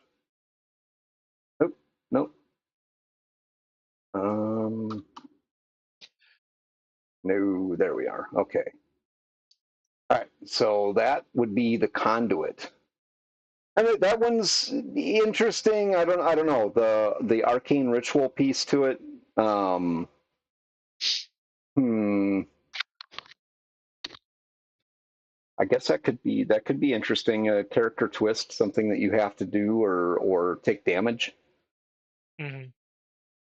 Nope, nope. Um, no, there we are. Okay. All right. So that would be the conduit. I mean, that one's interesting. I don't know the arcane ritual piece to it. Um, hmm. I guess that could be interesting. A character twist, something that you have to do or take damage Mm-hmm.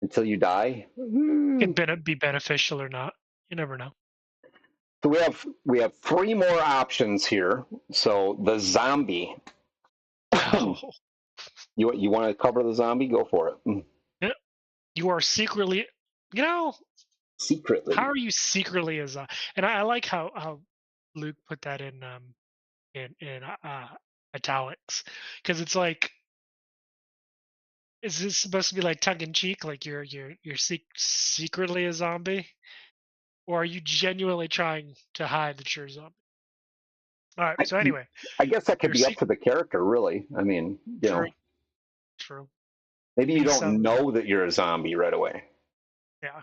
until you die. Could be beneficial or not. You never know. So we have 3 more options here. So the zombie. Oh, You want to cover the zombie? Go for it. yeah. You are secretly, you know, how Secretly. are you secretly as a? And I like how Luke put that in italics, because it's like, is this supposed to be like tongue in cheek, like you're secretly a zombie, or are you genuinely trying to hide that you're a zombie? All right. I, So anyway, I guess that could you're be up to the character, really. I mean, true, true. maybe you Be don't some, know that you're a zombie right away. yeah.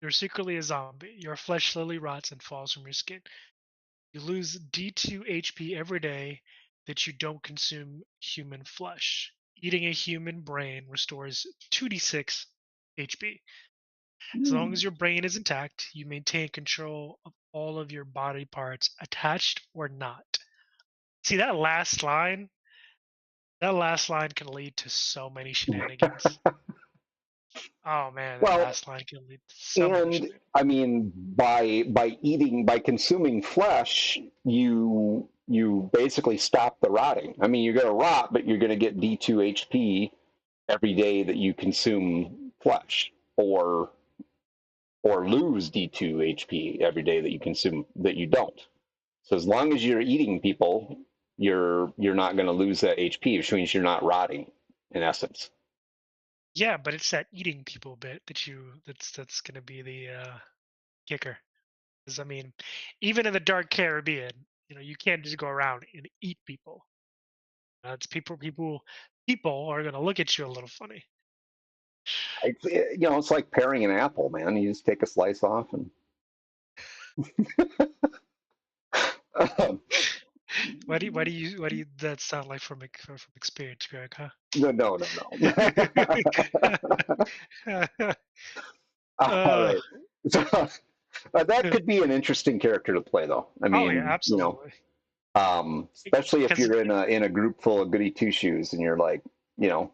You're secretly a zombie. Your flesh slowly rots and falls from your skin. You lose D2 HP every day that you don't consume human flesh. Eating a human brain restores 2d6 HP. As long as your brain is intact, you maintain control of all of your body parts, attached or not. See that last line can lead to so many shenanigans. Oh man, that Well, last line can lead to so many and shenanigans. I mean, by consuming flesh, you basically stop the rotting. I mean, you're going to rot, but you're going to get D2 HP every day that you consume flesh, or lose D2 HP every day that you don't. So as long as you're eating people, you're not going to lose that HP, which means you're not rotting, in essence. Yeah, but it's that eating people bit that's gonna be the kicker. Because I mean, even in the dark Caribbean, you can't just go around and eat people. It's people are gonna look at you a little funny. It's like paring an apple, man. You just take a slice off and. Why do you that sound like from experience, Greg? Huh? No, no, no, no. All uh, right. So that could be an interesting character to play, though. I oh yeah, mean, absolutely. especially if Because you're in a group full of goody two shoes and you're like, you know,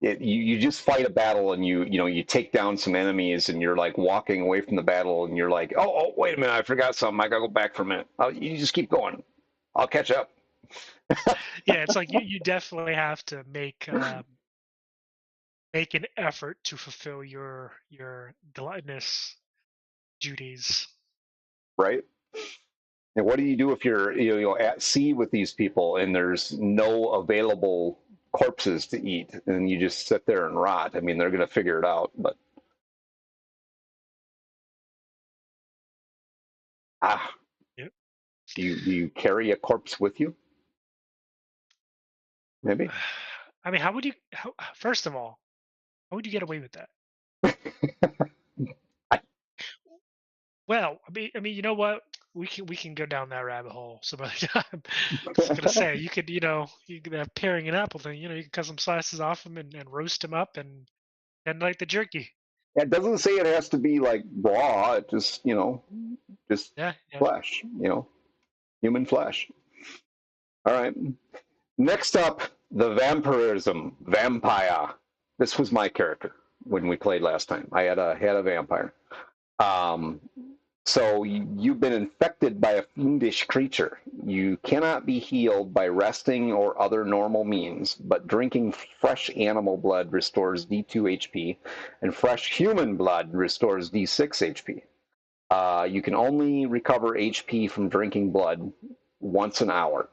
you just fight a battle and you take down some enemies and you're like walking away from the battle and you're like, oh, wait a minute, I forgot something. I gotta go back for a minute. You just keep going. I'll catch up. yeah, it's like you definitely have to make an effort to fulfill your gluttonous duties. Right? And what do you do if you're at sea with these people and there's no available corpses to eat and you just sit there and rot? I mean, they're going to figure it out, but ah, Yep. do you carry a corpse with you? Maybe. I mean, first of all, how would you get away with that? I, Well, you know what? We can go down that rabbit hole some other time. Just gonna say you could have pairing an apple thing. You can cut some slices off them and roast them up and like the jerky. it doesn't say it has to be like raw. It just Yeah, yeah. flesh. Human flesh. All right. Next up, the vampirism, vampire. This was my character when we played last time. I had a vampire. Um, So you've been infected by a fiendish creature. You cannot be healed by resting or other normal means, but drinking fresh animal blood restores D2 HP, and fresh human blood restores D6 HP. You can only recover HP from drinking blood once an hour.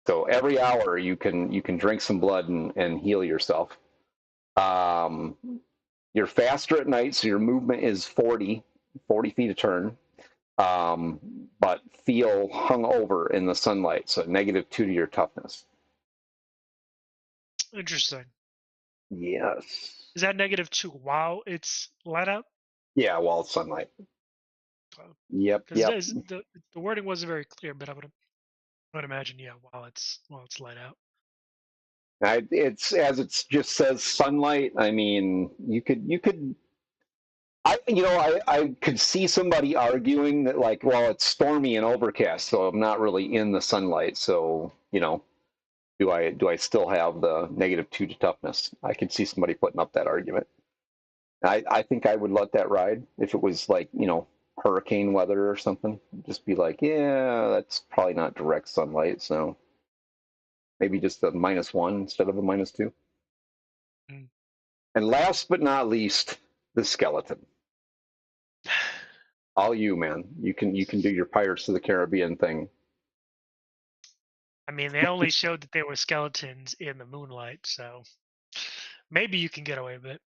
So every hour you can drink some blood and heal yourself. Um, you're faster at night, so your movement is 40 feet a turn, but feel hung over in the sunlight, so -2 to your toughness. Interesting. Yes. Is that -2 while it's light out? Yeah, while it's sunlight. Yep, Because yep. the wording wasn't very clear, but I would imagine, yeah, while it's light out. It's just says sunlight. I mean, you could I could see somebody arguing that, like, well, it's stormy and overcast, so I'm not really in the sunlight. So, do I still have the -2 to toughness? I could see somebody putting up that argument. I think I would let that ride if it was like, hurricane weather or something. Just be like, yeah, that's probably not direct sunlight, so maybe just a -1 instead of a -2. Mm. And last but not least, the skeleton. All you, man. You can do your Pirates of the Caribbean thing. I mean, they only showed that there were skeletons in the moonlight, so maybe you can get away with it.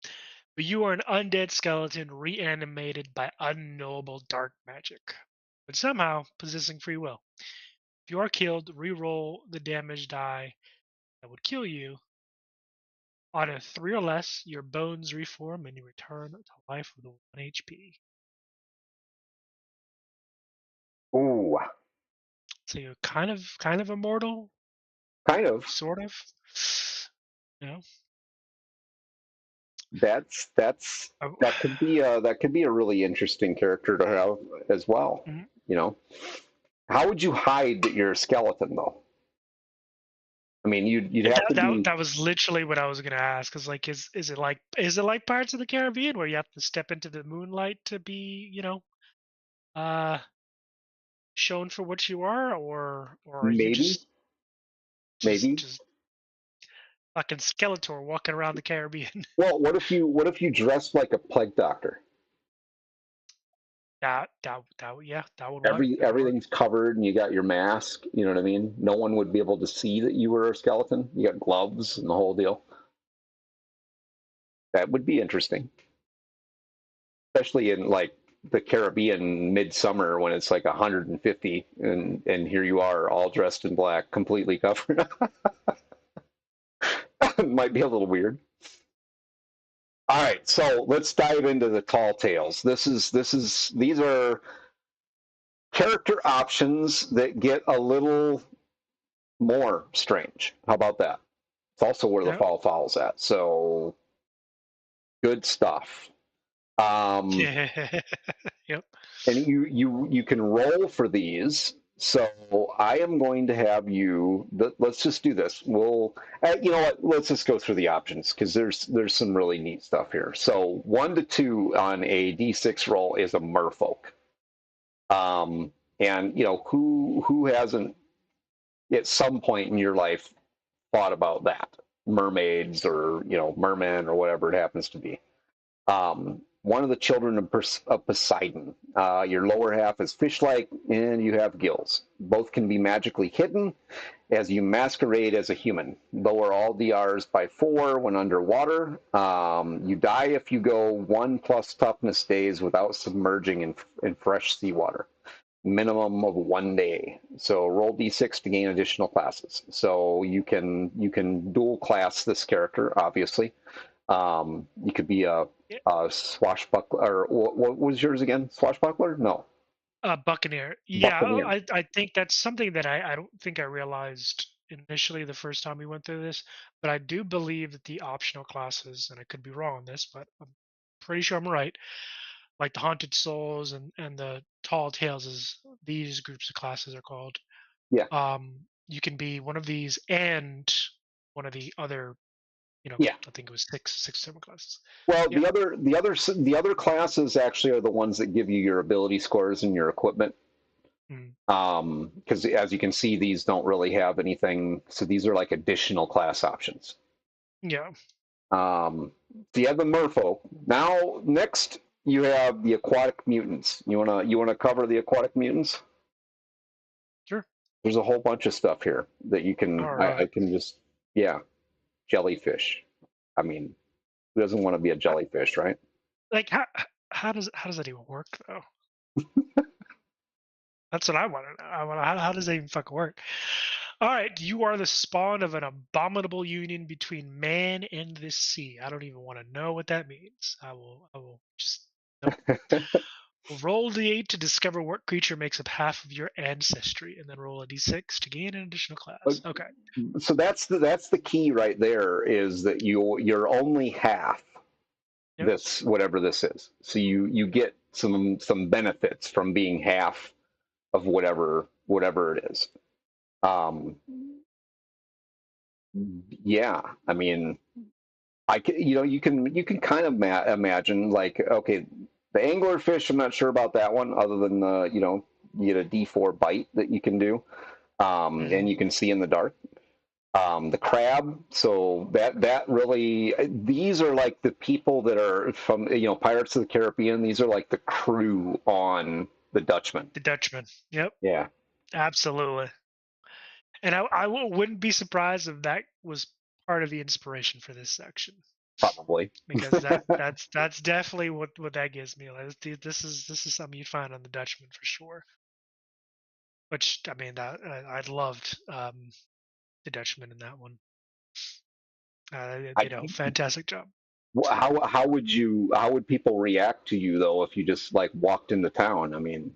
But you are an undead skeleton reanimated by unknowable dark magic, but somehow possessing free will. If you are killed, re-roll the damage die that would kill you. On a 3 or less, your bones reform and you return to life with 1 HP. Ooh, So you're kind of immortal, kind of. sort of. You know, That's oh, that could be a really interesting character to have as well. mhm. You know, how would you hide that you're a skeleton though? I mean, you'd And have to that be that was literally what I was gonna ask. Cause like, is it like Pirates of the Caribbean where you have to step into the moonlight to be, uh, shown for what you are, or are you maybe, just maybe. just fucking Skeletor walking around the Caribbean? Well, what if you dressed like a plague doctor? Yeah, that would work. Every That would work. everything's covered and you got your mask. You know what I mean? No one would be able to see that you were a skeleton. You got gloves and the whole deal. That would be interesting, especially in like the Caribbean midsummer when it's like 150 and here you are all dressed in black, completely covered. It might be a little weird. All right, so let's dive into the tall tales. These are character options that get a little more strange. How about that? It's also where the Yep. fall fall's at. So good stuff. Um, Yep. and you can roll for these. So I am going to have you. Let's just do this. You know what? Let's just go through the options because there's some really neat stuff here. So 1 to 2 on a D6 roll is a merfolk. Um, and who hasn't at some point in your life thought about that? Mermaids or mermen or whatever it happens to be. One of the children of Poseidon. Your lower half is fish-like, and you have gills. Both can be magically hidden as you masquerade as a human. Lower all DRs by 4 when underwater. You die if you go 1+ toughness days without submerging in fresh seawater. Minimum of 1 day. So roll d6 to gain additional classes. So you can dual class this character, obviously. You could be a swashbuckler, or what was yours again? Swashbuckler? No, Buccaneer. Yeah, buccaneer. I think that's something that I don't think I realized initially the first time we went through this, but I do believe that the optional classes, and I could be wrong on this, but I'm pretty sure I'm right, like the Haunted Souls and the Tall Tales, is these groups of classes are called. Yeah, You can be one of these and one of the other Yeah. I think it was six sermon classes. Well, Yeah. the other classes actually are the ones that give you your ability scores and your equipment. Mm. Because as you can see, these don't really have anything. So these are like additional class options. Yeah. So you have the merfolk. Now, next you have the aquatic mutants. You wanna cover the aquatic mutants? Sure. There's a whole bunch of stuff here that you can. All I right. can just, yeah, jellyfish. I mean, who doesn't want to be a Uh, jellyfish, right? Like how does that even work though? That's what I want to know. How does that even fucking work? All right, you are the spawn of an abominable union between man and the sea. I don't even want to know what that means. I will just nope. Roll d8 to discover what creature makes up half of your ancestry, and then roll a d6 to gain an additional class. Okay. So that's the key right there, is that you're only half Yep. this, whatever this is. So you get some benefits from being half of whatever it is. Um, yeah, I mean, you can kind of imagine, like, okay, the anglerfish. I'm not sure about that one, other than you get a D4 bite that you can do, Hmm. and you can see in the dark. The crab. So that really, these are like the people that are from Pirates of the Caribbean. These are like the crew on the Dutchman. The Dutchman. Yep. Yeah, Absolutely. And wouldn't be surprised if that was part of the inspiration for this section, probably. because that's definitely what that gives me. Like, this is something you'd find on the Dutchman for sure. Which I mean, that I loved the Dutchman in that one. They I, did a fantastic job. how would people react to you though if you just like walked into town? I mean,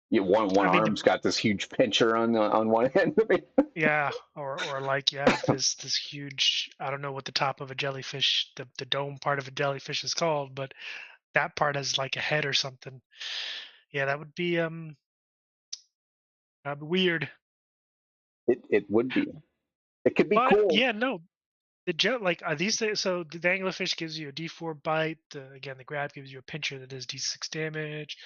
one I mean, arm's got this huge pincher on one end. I mean, yeah, or like you have this huge. I don't know what the top of a jellyfish, the dome part of a jellyfish is called, but that part has like a head or something. Yeah, that'd be weird. it would be. It could be But cool. yeah, no, the jet like these things. So the anglerfish gives you a D4 bite. Again, the grab gives you a pincher that does D6 damage.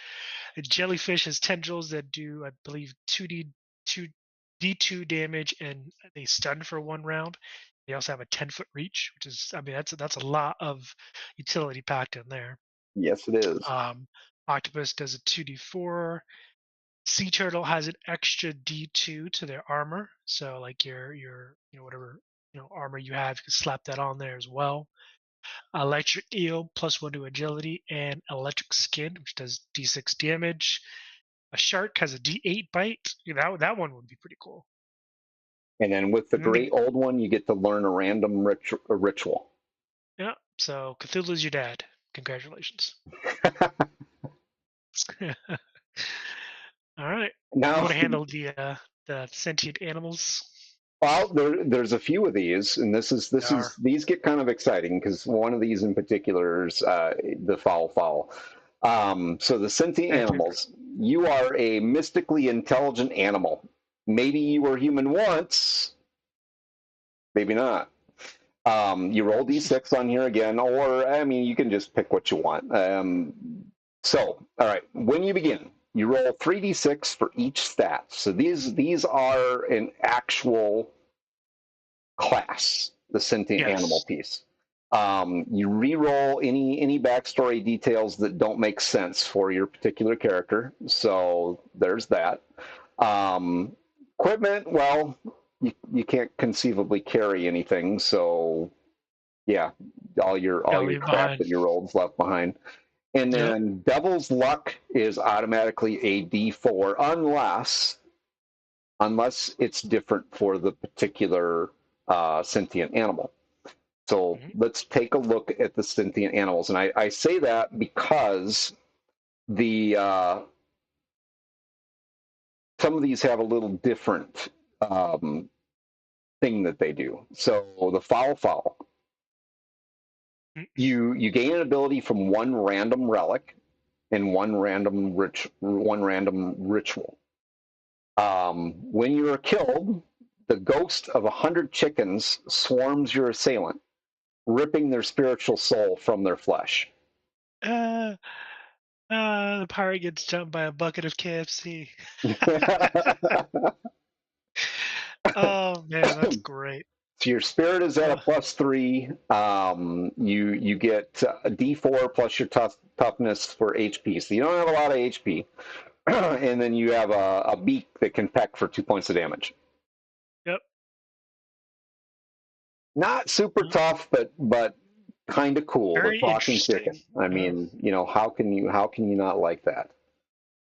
The jellyfish has tendrils that do, I believe, 2 D2 damage, and they stun for 1 round. They also have a 10-foot reach, which is, I mean, that's a lot of utility packed in there. Yes, it is. Um, Octopus does a 2D4. Sea turtle has an extra D2 to their armor, so like your whatever armor you have, you can slap that on there as well. Electric eel +1 to agility, and electric skin, which does D6 damage. A shark has a D8 bite. That one would be pretty cool. And then with the And then great old one, you get to learn a random ritual. yeah, so Cthulhu's your dad. Congratulations. All right, you Now, want to handle the sentient animals? well, there's a few of these, and Are these get kind of exciting because one of these in particular is the fowl. So the sentient my favorite. animals. You are a mystically intelligent animal. Maybe you were human once, maybe not. You roll d6 on here again, or I mean, you can just pick what you want. All right, when you begin, you roll 3d6 for each stat. So these are an actual class, the sentient animal Yes. piece. You re-roll any backstory details that don't make sense for your particular character. So there's that. Um, Equipment, well, you can't conceivably carry anything, so yeah, all Gotta your leave crap behind. that you rolled is left behind. And Yep. then Devil's Luck is automatically a D4 unless it's different for the particular sentient animal. So Hmm. let's take a look at the sentient animals, and I say that because the some of these have a little different um, thing that they do. So the fowl, you gain an ability from one random relic and one random ritual. When you are killed, The ghost of 100 chickens swarms your assailant, ripping their spiritual soul from their flesh. Uh, the pirate gets jumped by a bucket of KFC. Oh man, that's great. So your spirit is at a Uh, +3. You get a D4 plus your toughness for HP. So you don't have a lot of HP, and then you have a beak that can peck for 2 points of damage. yep. Not super Mm, tough, but kind of cool. The very talking interesting. chicken. I Yeah, mean, how can you not like that?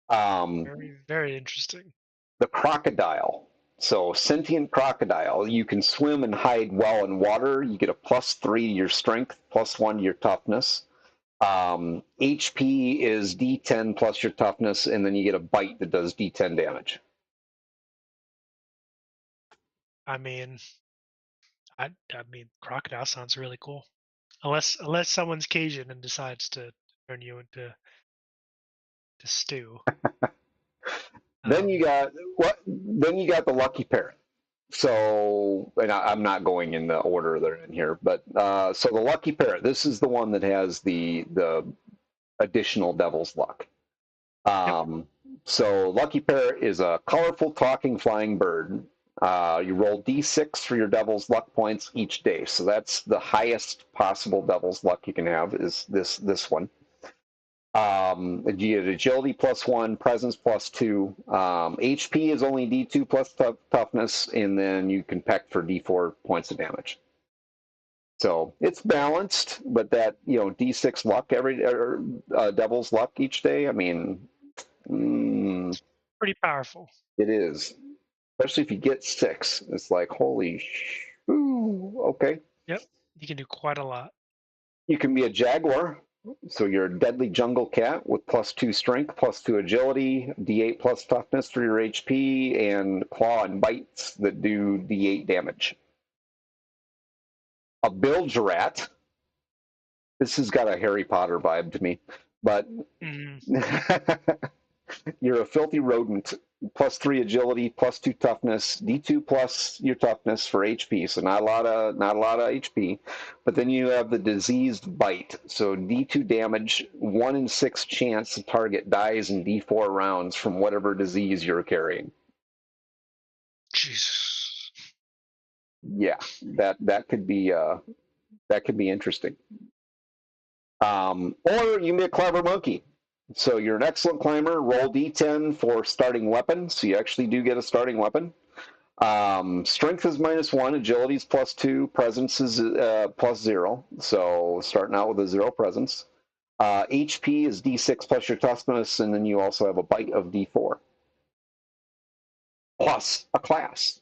Um, very, very interesting. the crocodile. So sentient crocodile. You can swim and hide well in water. You get a +3 to your strength, +1 to your toughness. HP is D10 plus your toughness, and then you get a bite that does D10 damage. I mean, I mean, crocodile sounds really cool. Unless someone's Cajun and decides to turn you into stew. Then you Um, got what? Then you got the lucky parrot. So, and I'm not going in the order they're in here, but so the lucky parrot. This is the one that has the additional devil's luck. yep. Um, so lucky parrot is a colorful talking flying bird. You roll d6 for your devil's luck points each day. So that's the highest possible devil's luck you can have is this one. You get agility +1, presence +2. HP is only D2 plus toughness, and then you can peck for D4 points of damage. So it's balanced, but that D6 luck devil's luck each day. I mean, Pretty powerful. it is, especially if you get 6. It's like holy, okay. Yep. You can do quite a lot. You can be a jaguar. So you're a deadly jungle cat with +2 strength, +2 agility, D8 plus toughness for your HP, and claw and bites that do D8 damage. A bilgerat. This has got a Harry Potter vibe to me, but Hmm. you're a filthy rodent. +3 agility, +2 toughness, D2 plus your toughness for HP. So not a lot of HP. But then you have the diseased bite. So D2 damage, 1 in 6 chance the target dies in D4 rounds from whatever disease you're carrying. Jesus. Yeah, that could be interesting. Or you can be a clever monkey. So you're an excellent climber. Roll D10 for starting weapon. So you actually do get a starting weapon. Strength is -1, agility is +2, presence is +0. So starting out with a 0 presence. HP is D6 plus your toughness, and then you also have a bite of D4 plus a class.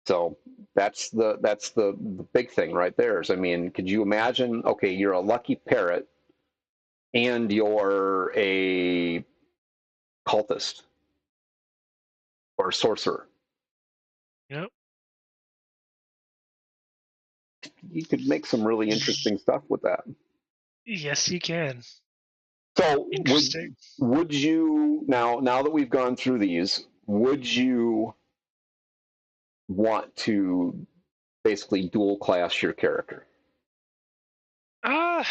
So that's the big thing right there. Is I mean, could you imagine? Okay, you're a lucky parrot, and you're a cultist or a sorcerer. Yep. You could make some really interesting stuff with that. Yes, you can. So Interesting. would you now that we've gone through these, would you want to basically dual class your character? Uh,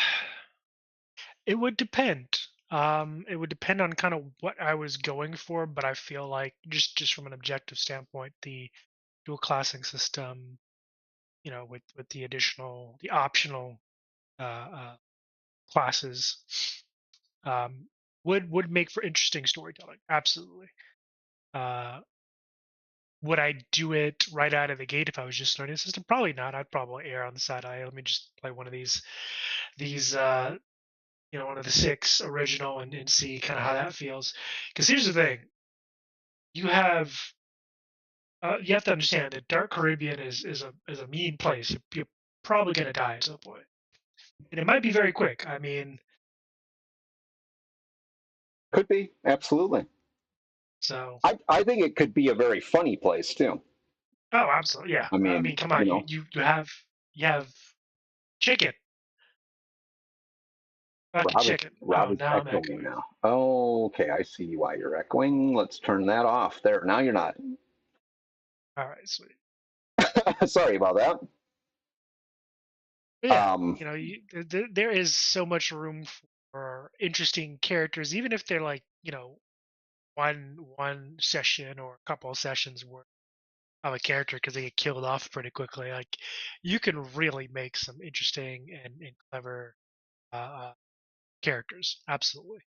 it would depend. It would depend on kind of what I was going for, but I feel like just from an objective standpoint, the dual classing system, with the optional uh, classes, um, would make for interesting storytelling. Absolutely. Uh, would I do it right out of the gate if I was just learning the system? Probably not. I'd probably err on the side. Let me just play one of these one of the six original and see kind of how that feels. Because here's the thing: you have you have to understand that Dark Caribbean is a mean place. You're probably gonna die at some point, and it might be very quick. I mean, Could be, absolutely. so I think it could be a very funny place too. oh, absolutely, yeah. I I mean, mean, come on, you have chicken, bucket chicken. Rob Oh, is now I'm echoing echoing. now. Oh, okay, I see why you're echoing. Let's turn that off. There, now you're not. All right, sweet. Sorry about that. But yeah, Um, there is so much room for interesting characters, even if they're like, one session or a couple of sessions worth of a character because they get killed off pretty quickly. Like, you can really make some interesting and clever uh, characters. Absolutely.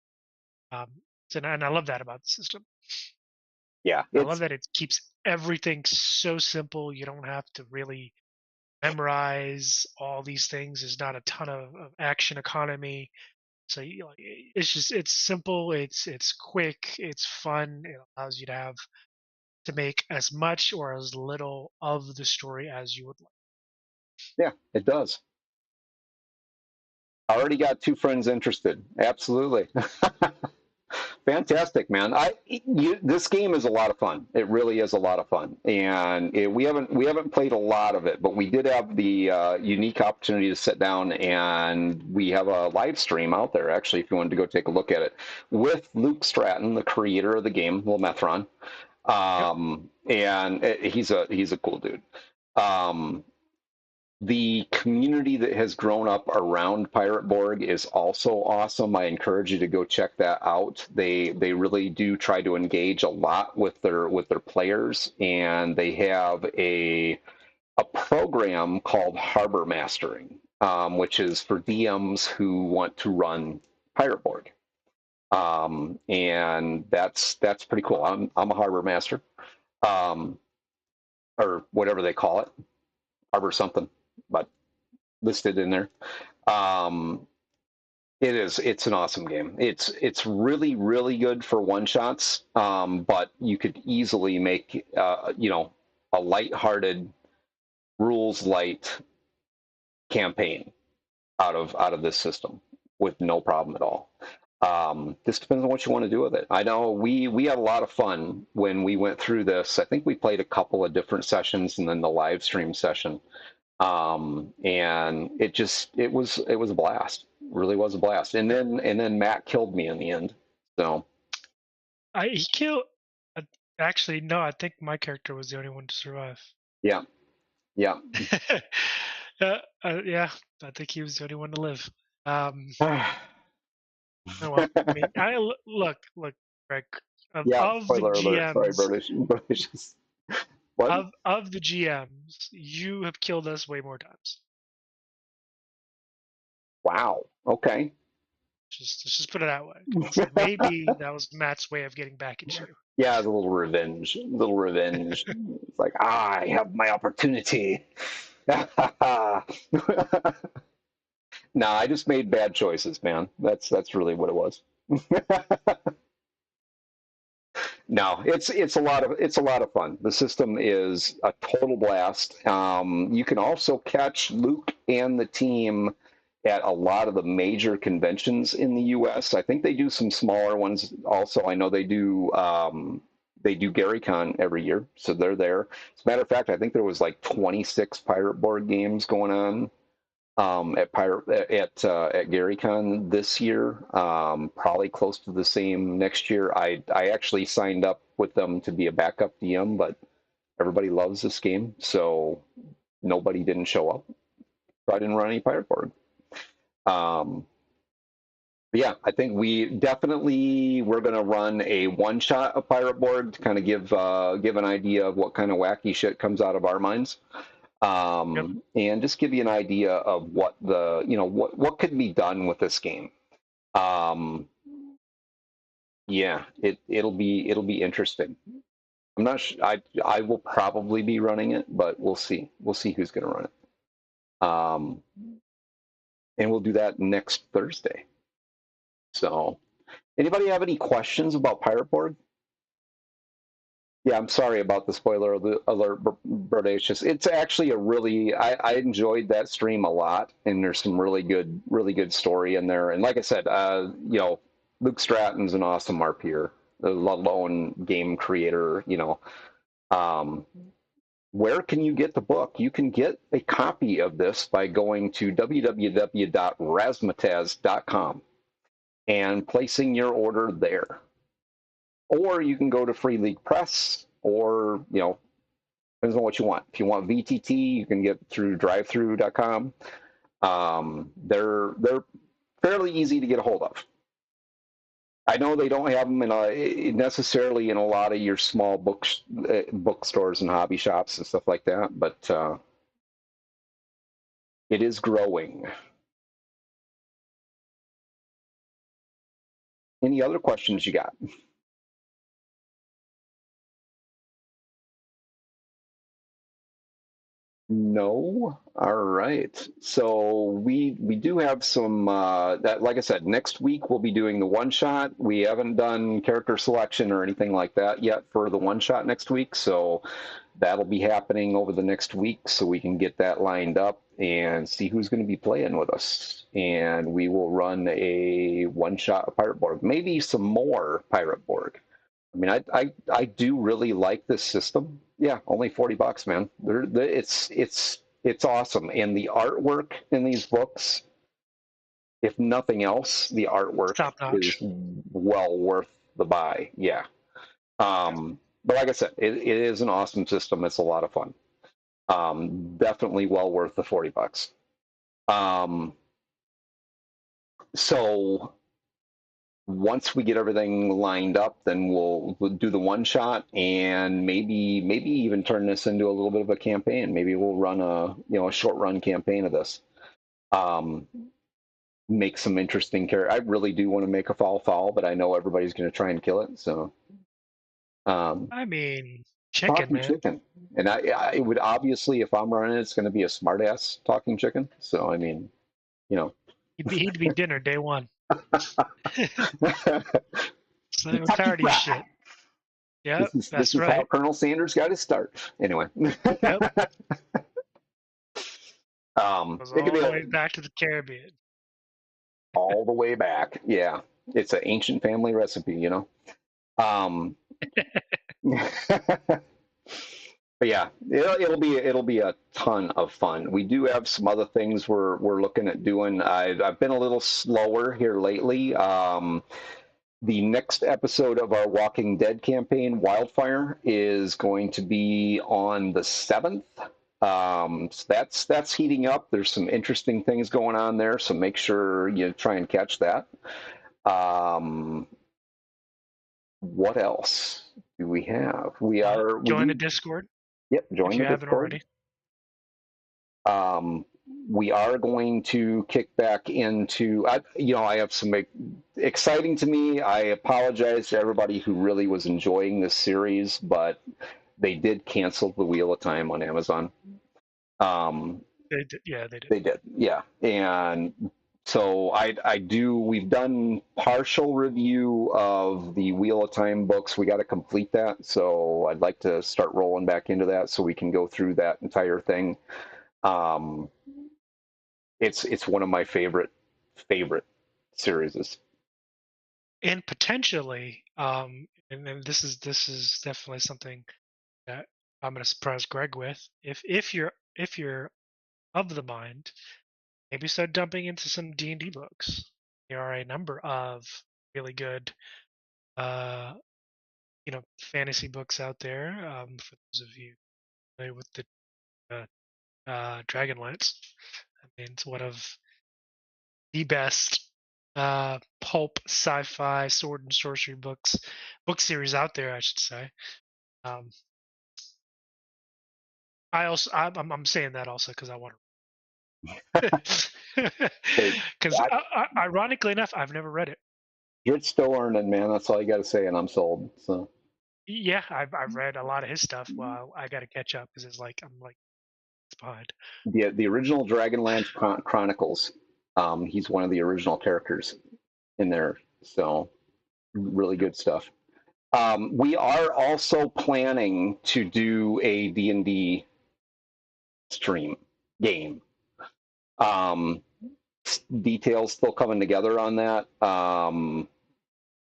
Um, and I love that about the system. yeah, I love it's that it keeps everything so simple. You don't have to really memorize all these things. There's not a ton of action economy. So it's simple. It's quick. It's fun. It allows you to make as much or as little of the story as you would like. yeah, it does. I already got two friends interested. Absolutely. Fantastic, man. This game is a lot of fun. It really is a lot of fun, and we haven't played a lot of it, but we did have the unique opportunity to sit down, and we have a live stream out there. Actually, if you wanted to go take a look at it, with Luke Stratton, the creator of the game, Wilmethron, Yep. and he's a cool dude. Um, the community that has grown up around Pirate Borg is also awesome. I encourage you to go check that out. They really do try to engage a lot with their players, and they have a program called Harbor Mastering, which is for DMs who want to run Pirate Borg. And that's pretty cool. I'm a harbor master, um, or whatever they call it, harbor something, but listed in there. Um, it's an awesome game. It's really really good for one shots, but you could easily make a lighthearted rules light campaign out of this system with no problem at all. This depends on what you want to do with it. I know we had a lot of fun when we went through this. I think we played a couple of different sessions and then the live stream session. And it was a blast. Really was a blast. And then Matt killed me in the end. So He killed. uh, Actually, no. I think my character was the only one to survive. yeah, yeah. Yeah, I think he was the only one to live. Um, oh well. I mean, look, Greg. Yeah, Of the spoiler alert. Sorry, GMs, British. British. What? of the GMs, you have killed us way more times. Wow. Okay. Let's just put it that way. So maybe that was Matt's way of getting back at you. Yeah, it's a little revenge. A little revenge. It's like, I have my opportunity. No, I just made bad choices, man. That's really what it was. No, it's a lot of fun. The system is a total blast. You can also catch Luke and the team at a lot of the major conventions in the U.S. I think they do some smaller ones also. I know they do GaryCon every year, so they're there. As a matter of fact, I think there was like 26 Pirate Board games going on at GaryCon this year. Probably close to the same next year. I actually signed up with them to be a backup DM, but everybody loves this game, so nobody didn't show up. So I didn't run any Pirate Board. Um, but yeah, I think we're going to run a one shot of Pirate Board to kind of give an idea of what kind of wacky shit comes out of our minds. Yep. And just give you an idea of what could be done with this game. Um, yeah, it'll be interesting. I'm not sure. I will probably be running it, but we'll see. We'll see who's going to run it. And we'll do that next Thursday. So, anybody have any questions about Pirate Board? Yeah, I'm sorry about the spoiler alert, Brodacious. It's actually I enjoyed that stream a lot, and there's some really good story in there. And like I said, Luke Stratton's an awesome RPer, let alone game creator. Um, where can you get the book? You can get a copy of this by going to www.razmataz.com and placing your order there. Or you can go to Free League Press, or Depends on what you want. If you want VTT, you can get through drivethrough.com. They're fairly easy to get a hold of. I know they don't have them necessarily in a lot of your small bookstores and hobby shops and stuff like that, but it is growing. Any other questions you got? No. All right. So we do have some that, like I said, next week we'll be doing the one shot. We haven't done character selection or anything like that yet for the one shot next week, so that'll be happening over the next week, so we can get that lined up and see who's going to be playing with us. And we will run a one shot Pirate Borg, maybe some more Pirate Borg. I mean, I do really like this system. Yeah, only $40, man. It's awesome, and the artwork in these books, if nothing else, the artwork Top is notch. well worth the buy. Yeah. Yeah. But like I said, it is an awesome system. It's a lot of fun. Definitely well worth the $40. Um, so once we get everything lined up, then we'll do the one shot, and maybe even turn this into a little bit of a campaign. Maybe we'll run a short run campaign of this. Um, make some interesting character. I really do want to make a foul, but I know everybody's going to try and kill it. So um, I mean, chicken, talking man. chicken, and I would obviously, if I'm running, it's going to be a smartass talking chicken. So I mean, you know, He'd be dinner day one. So we're Kentucky tired of your Fried. shit. Yep, This that's is how right. Colonel Sanders got his start. Anyway, Yep. Goes it could all be the way back to the Caribbean. all the way back. Yeah, it's an ancient family recipe, you know. Um, but yeah, it'll be a ton of fun. We do have some other things we're looking at doing. I've been a little slower here lately. The next episode of our Walking Dead campaign, Wildfire, is going to be on the 7th. So that's heating up. There's some interesting things going on there, so make sure you try and catch that. Um, what else do we have? We Join the do, Discord yep, if join you the haven't Discord. already. Um, we are going to kick back into, I have some exciting to me. I apologize to everybody who really was enjoying this series, but they did cancel the Wheel of Time on Amazon. Um, They did, yeah, they did. they did, yeah. And so we've done partial review of the Wheel of Time books. We got to complete that. So I'd like to start rolling back into that so we can go through that entire thing. Um, it's one of my favorite series. And potentially, and this is definitely something that I'm going to surprise Greg with. If you're of the mind, maybe start dumping into some D&D books. There are a number of really good, uh, fantasy books out there. For those of you familiar with the Dragonlance, I mean, it's one of the best pulp sci-fi sword and sorcery book series out there, I should say. Um, I'm saying that also because I want to, Hey, because I, ironically enough, I've never read it. you're still earning, man. That's all you got to say, and I'm sold. So Yeah, I've read a lot of his stuff. Well, I got to catch up because I'm like it's behind. the original Dragonlance Chronicles, he's one of the original characters in there. So really Yep. good stuff. We are also planning to do a D&D stream game. Um, Details still coming together on that.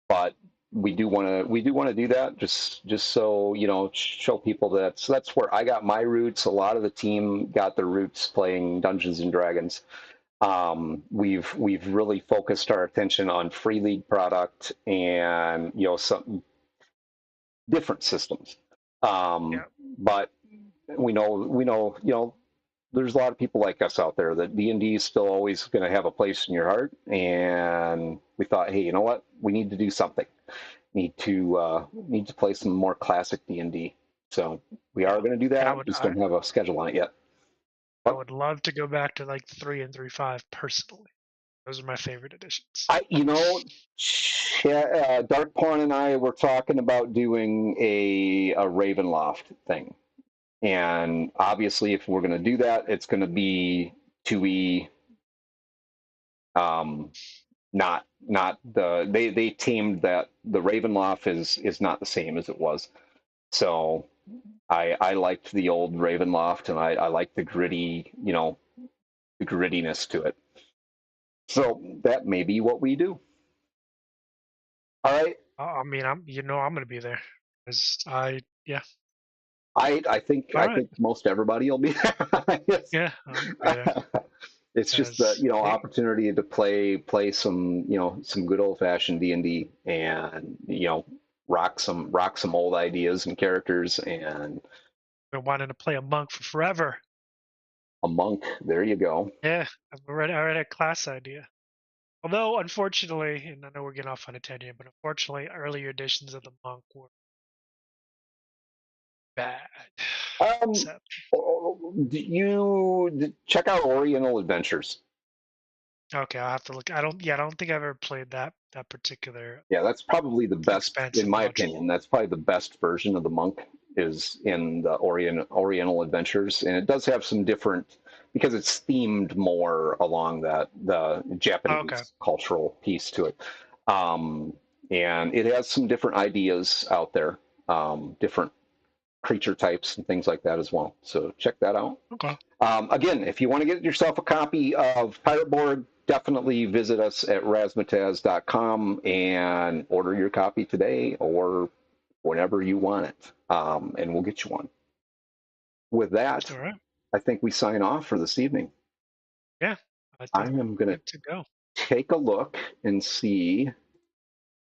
But we do want to do that just so show people that. So that's where I got my roots. A lot of the team got their roots playing Dungeons and Dragons. We've really focused our attention on free league product and some different systems. Yeah. But we know, there's a lot of people like us out there that D&D is still always going to have a place in your heart. And we thought, hey, you know what? We need to do something. Need to play some more classic D&D. So we are Yeah, going to do and that. Just don't have a schedule on it yet. I But would love to go back to like 3 and 3.5 personally. Those are my favorite editions. Dark Pawn and I were talking about doing a Ravenloft thing. And obviously, if we're going to do that, it's going to be 2E. Um, not they teamed that the Ravenloft is not the same as it was. So I liked the old Ravenloft, and I like the gritty, the grittiness to it. So that may be what we do. All right. I mean, I'm gonna be there, because yeah. I All right, think most everybody will be there. yeah, I'm gonna be there. It's just the Because opportunity to play some some good old fashioned D&D, and rock some old ideas and characters, and I've been wanting to play a monk for forever. a monk. There you go. Yeah, I already had a class idea. Although, unfortunately, and I know we're getting off on a tangent, but unfortunately, earlier editions of the monk were bad. Um, So, do you check out Oriental Adventures? okay, I'll have to look. I don't think I've ever played that particular Yeah, that's probably the best, in expansive my module. opinion. That's probably the best version of the monk is in the Oriental Adventures, and it does have some different because it's themed more along the Oh, okay, Japanese cultural piece to it, um, and it has some different ideas out there, different creature types and things like that as well. So check that out. okay. Again, if you want to get yourself a copy of Pirate Borg, definitely visit us at razzmatazz.com and order your copy today or whenever you want it, and we'll get you one. With that, All right. I think we sign off for this evening. Yeah, I I think am going to good to go. take a look and see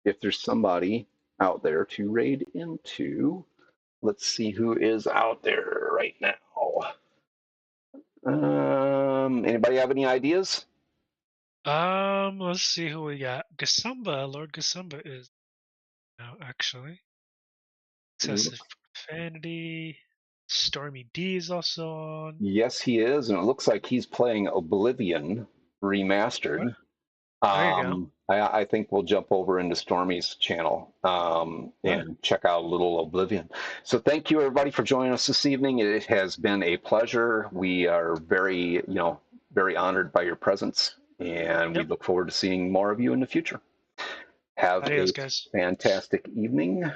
if there's somebody out there to raid into. Let's see who is out there right now. Anybody have any ideas? Let's see who we got. Gasumba, Lord Gasumba is now actually. Excessive profanity. Stormy D is also on. Yes, he is, and it looks like he's playing Oblivion What? remastered. There you go. I think we'll jump over into Stormy's channel Right. and check out a little Oblivion. So thank you everybody for joining us this evening. It has been a pleasure. We are very, very honored by your presence, and we Yep. look forward to seeing more of you in the future. Have Adios, a guys. fantastic evening.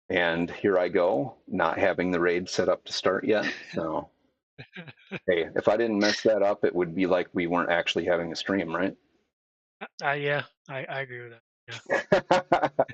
And here I go, not having the raid set up to start yet. So, hey, if I didn't mess that up, it would be like we weren't actually having a stream, right? Yeah, I agree with that. Yeah.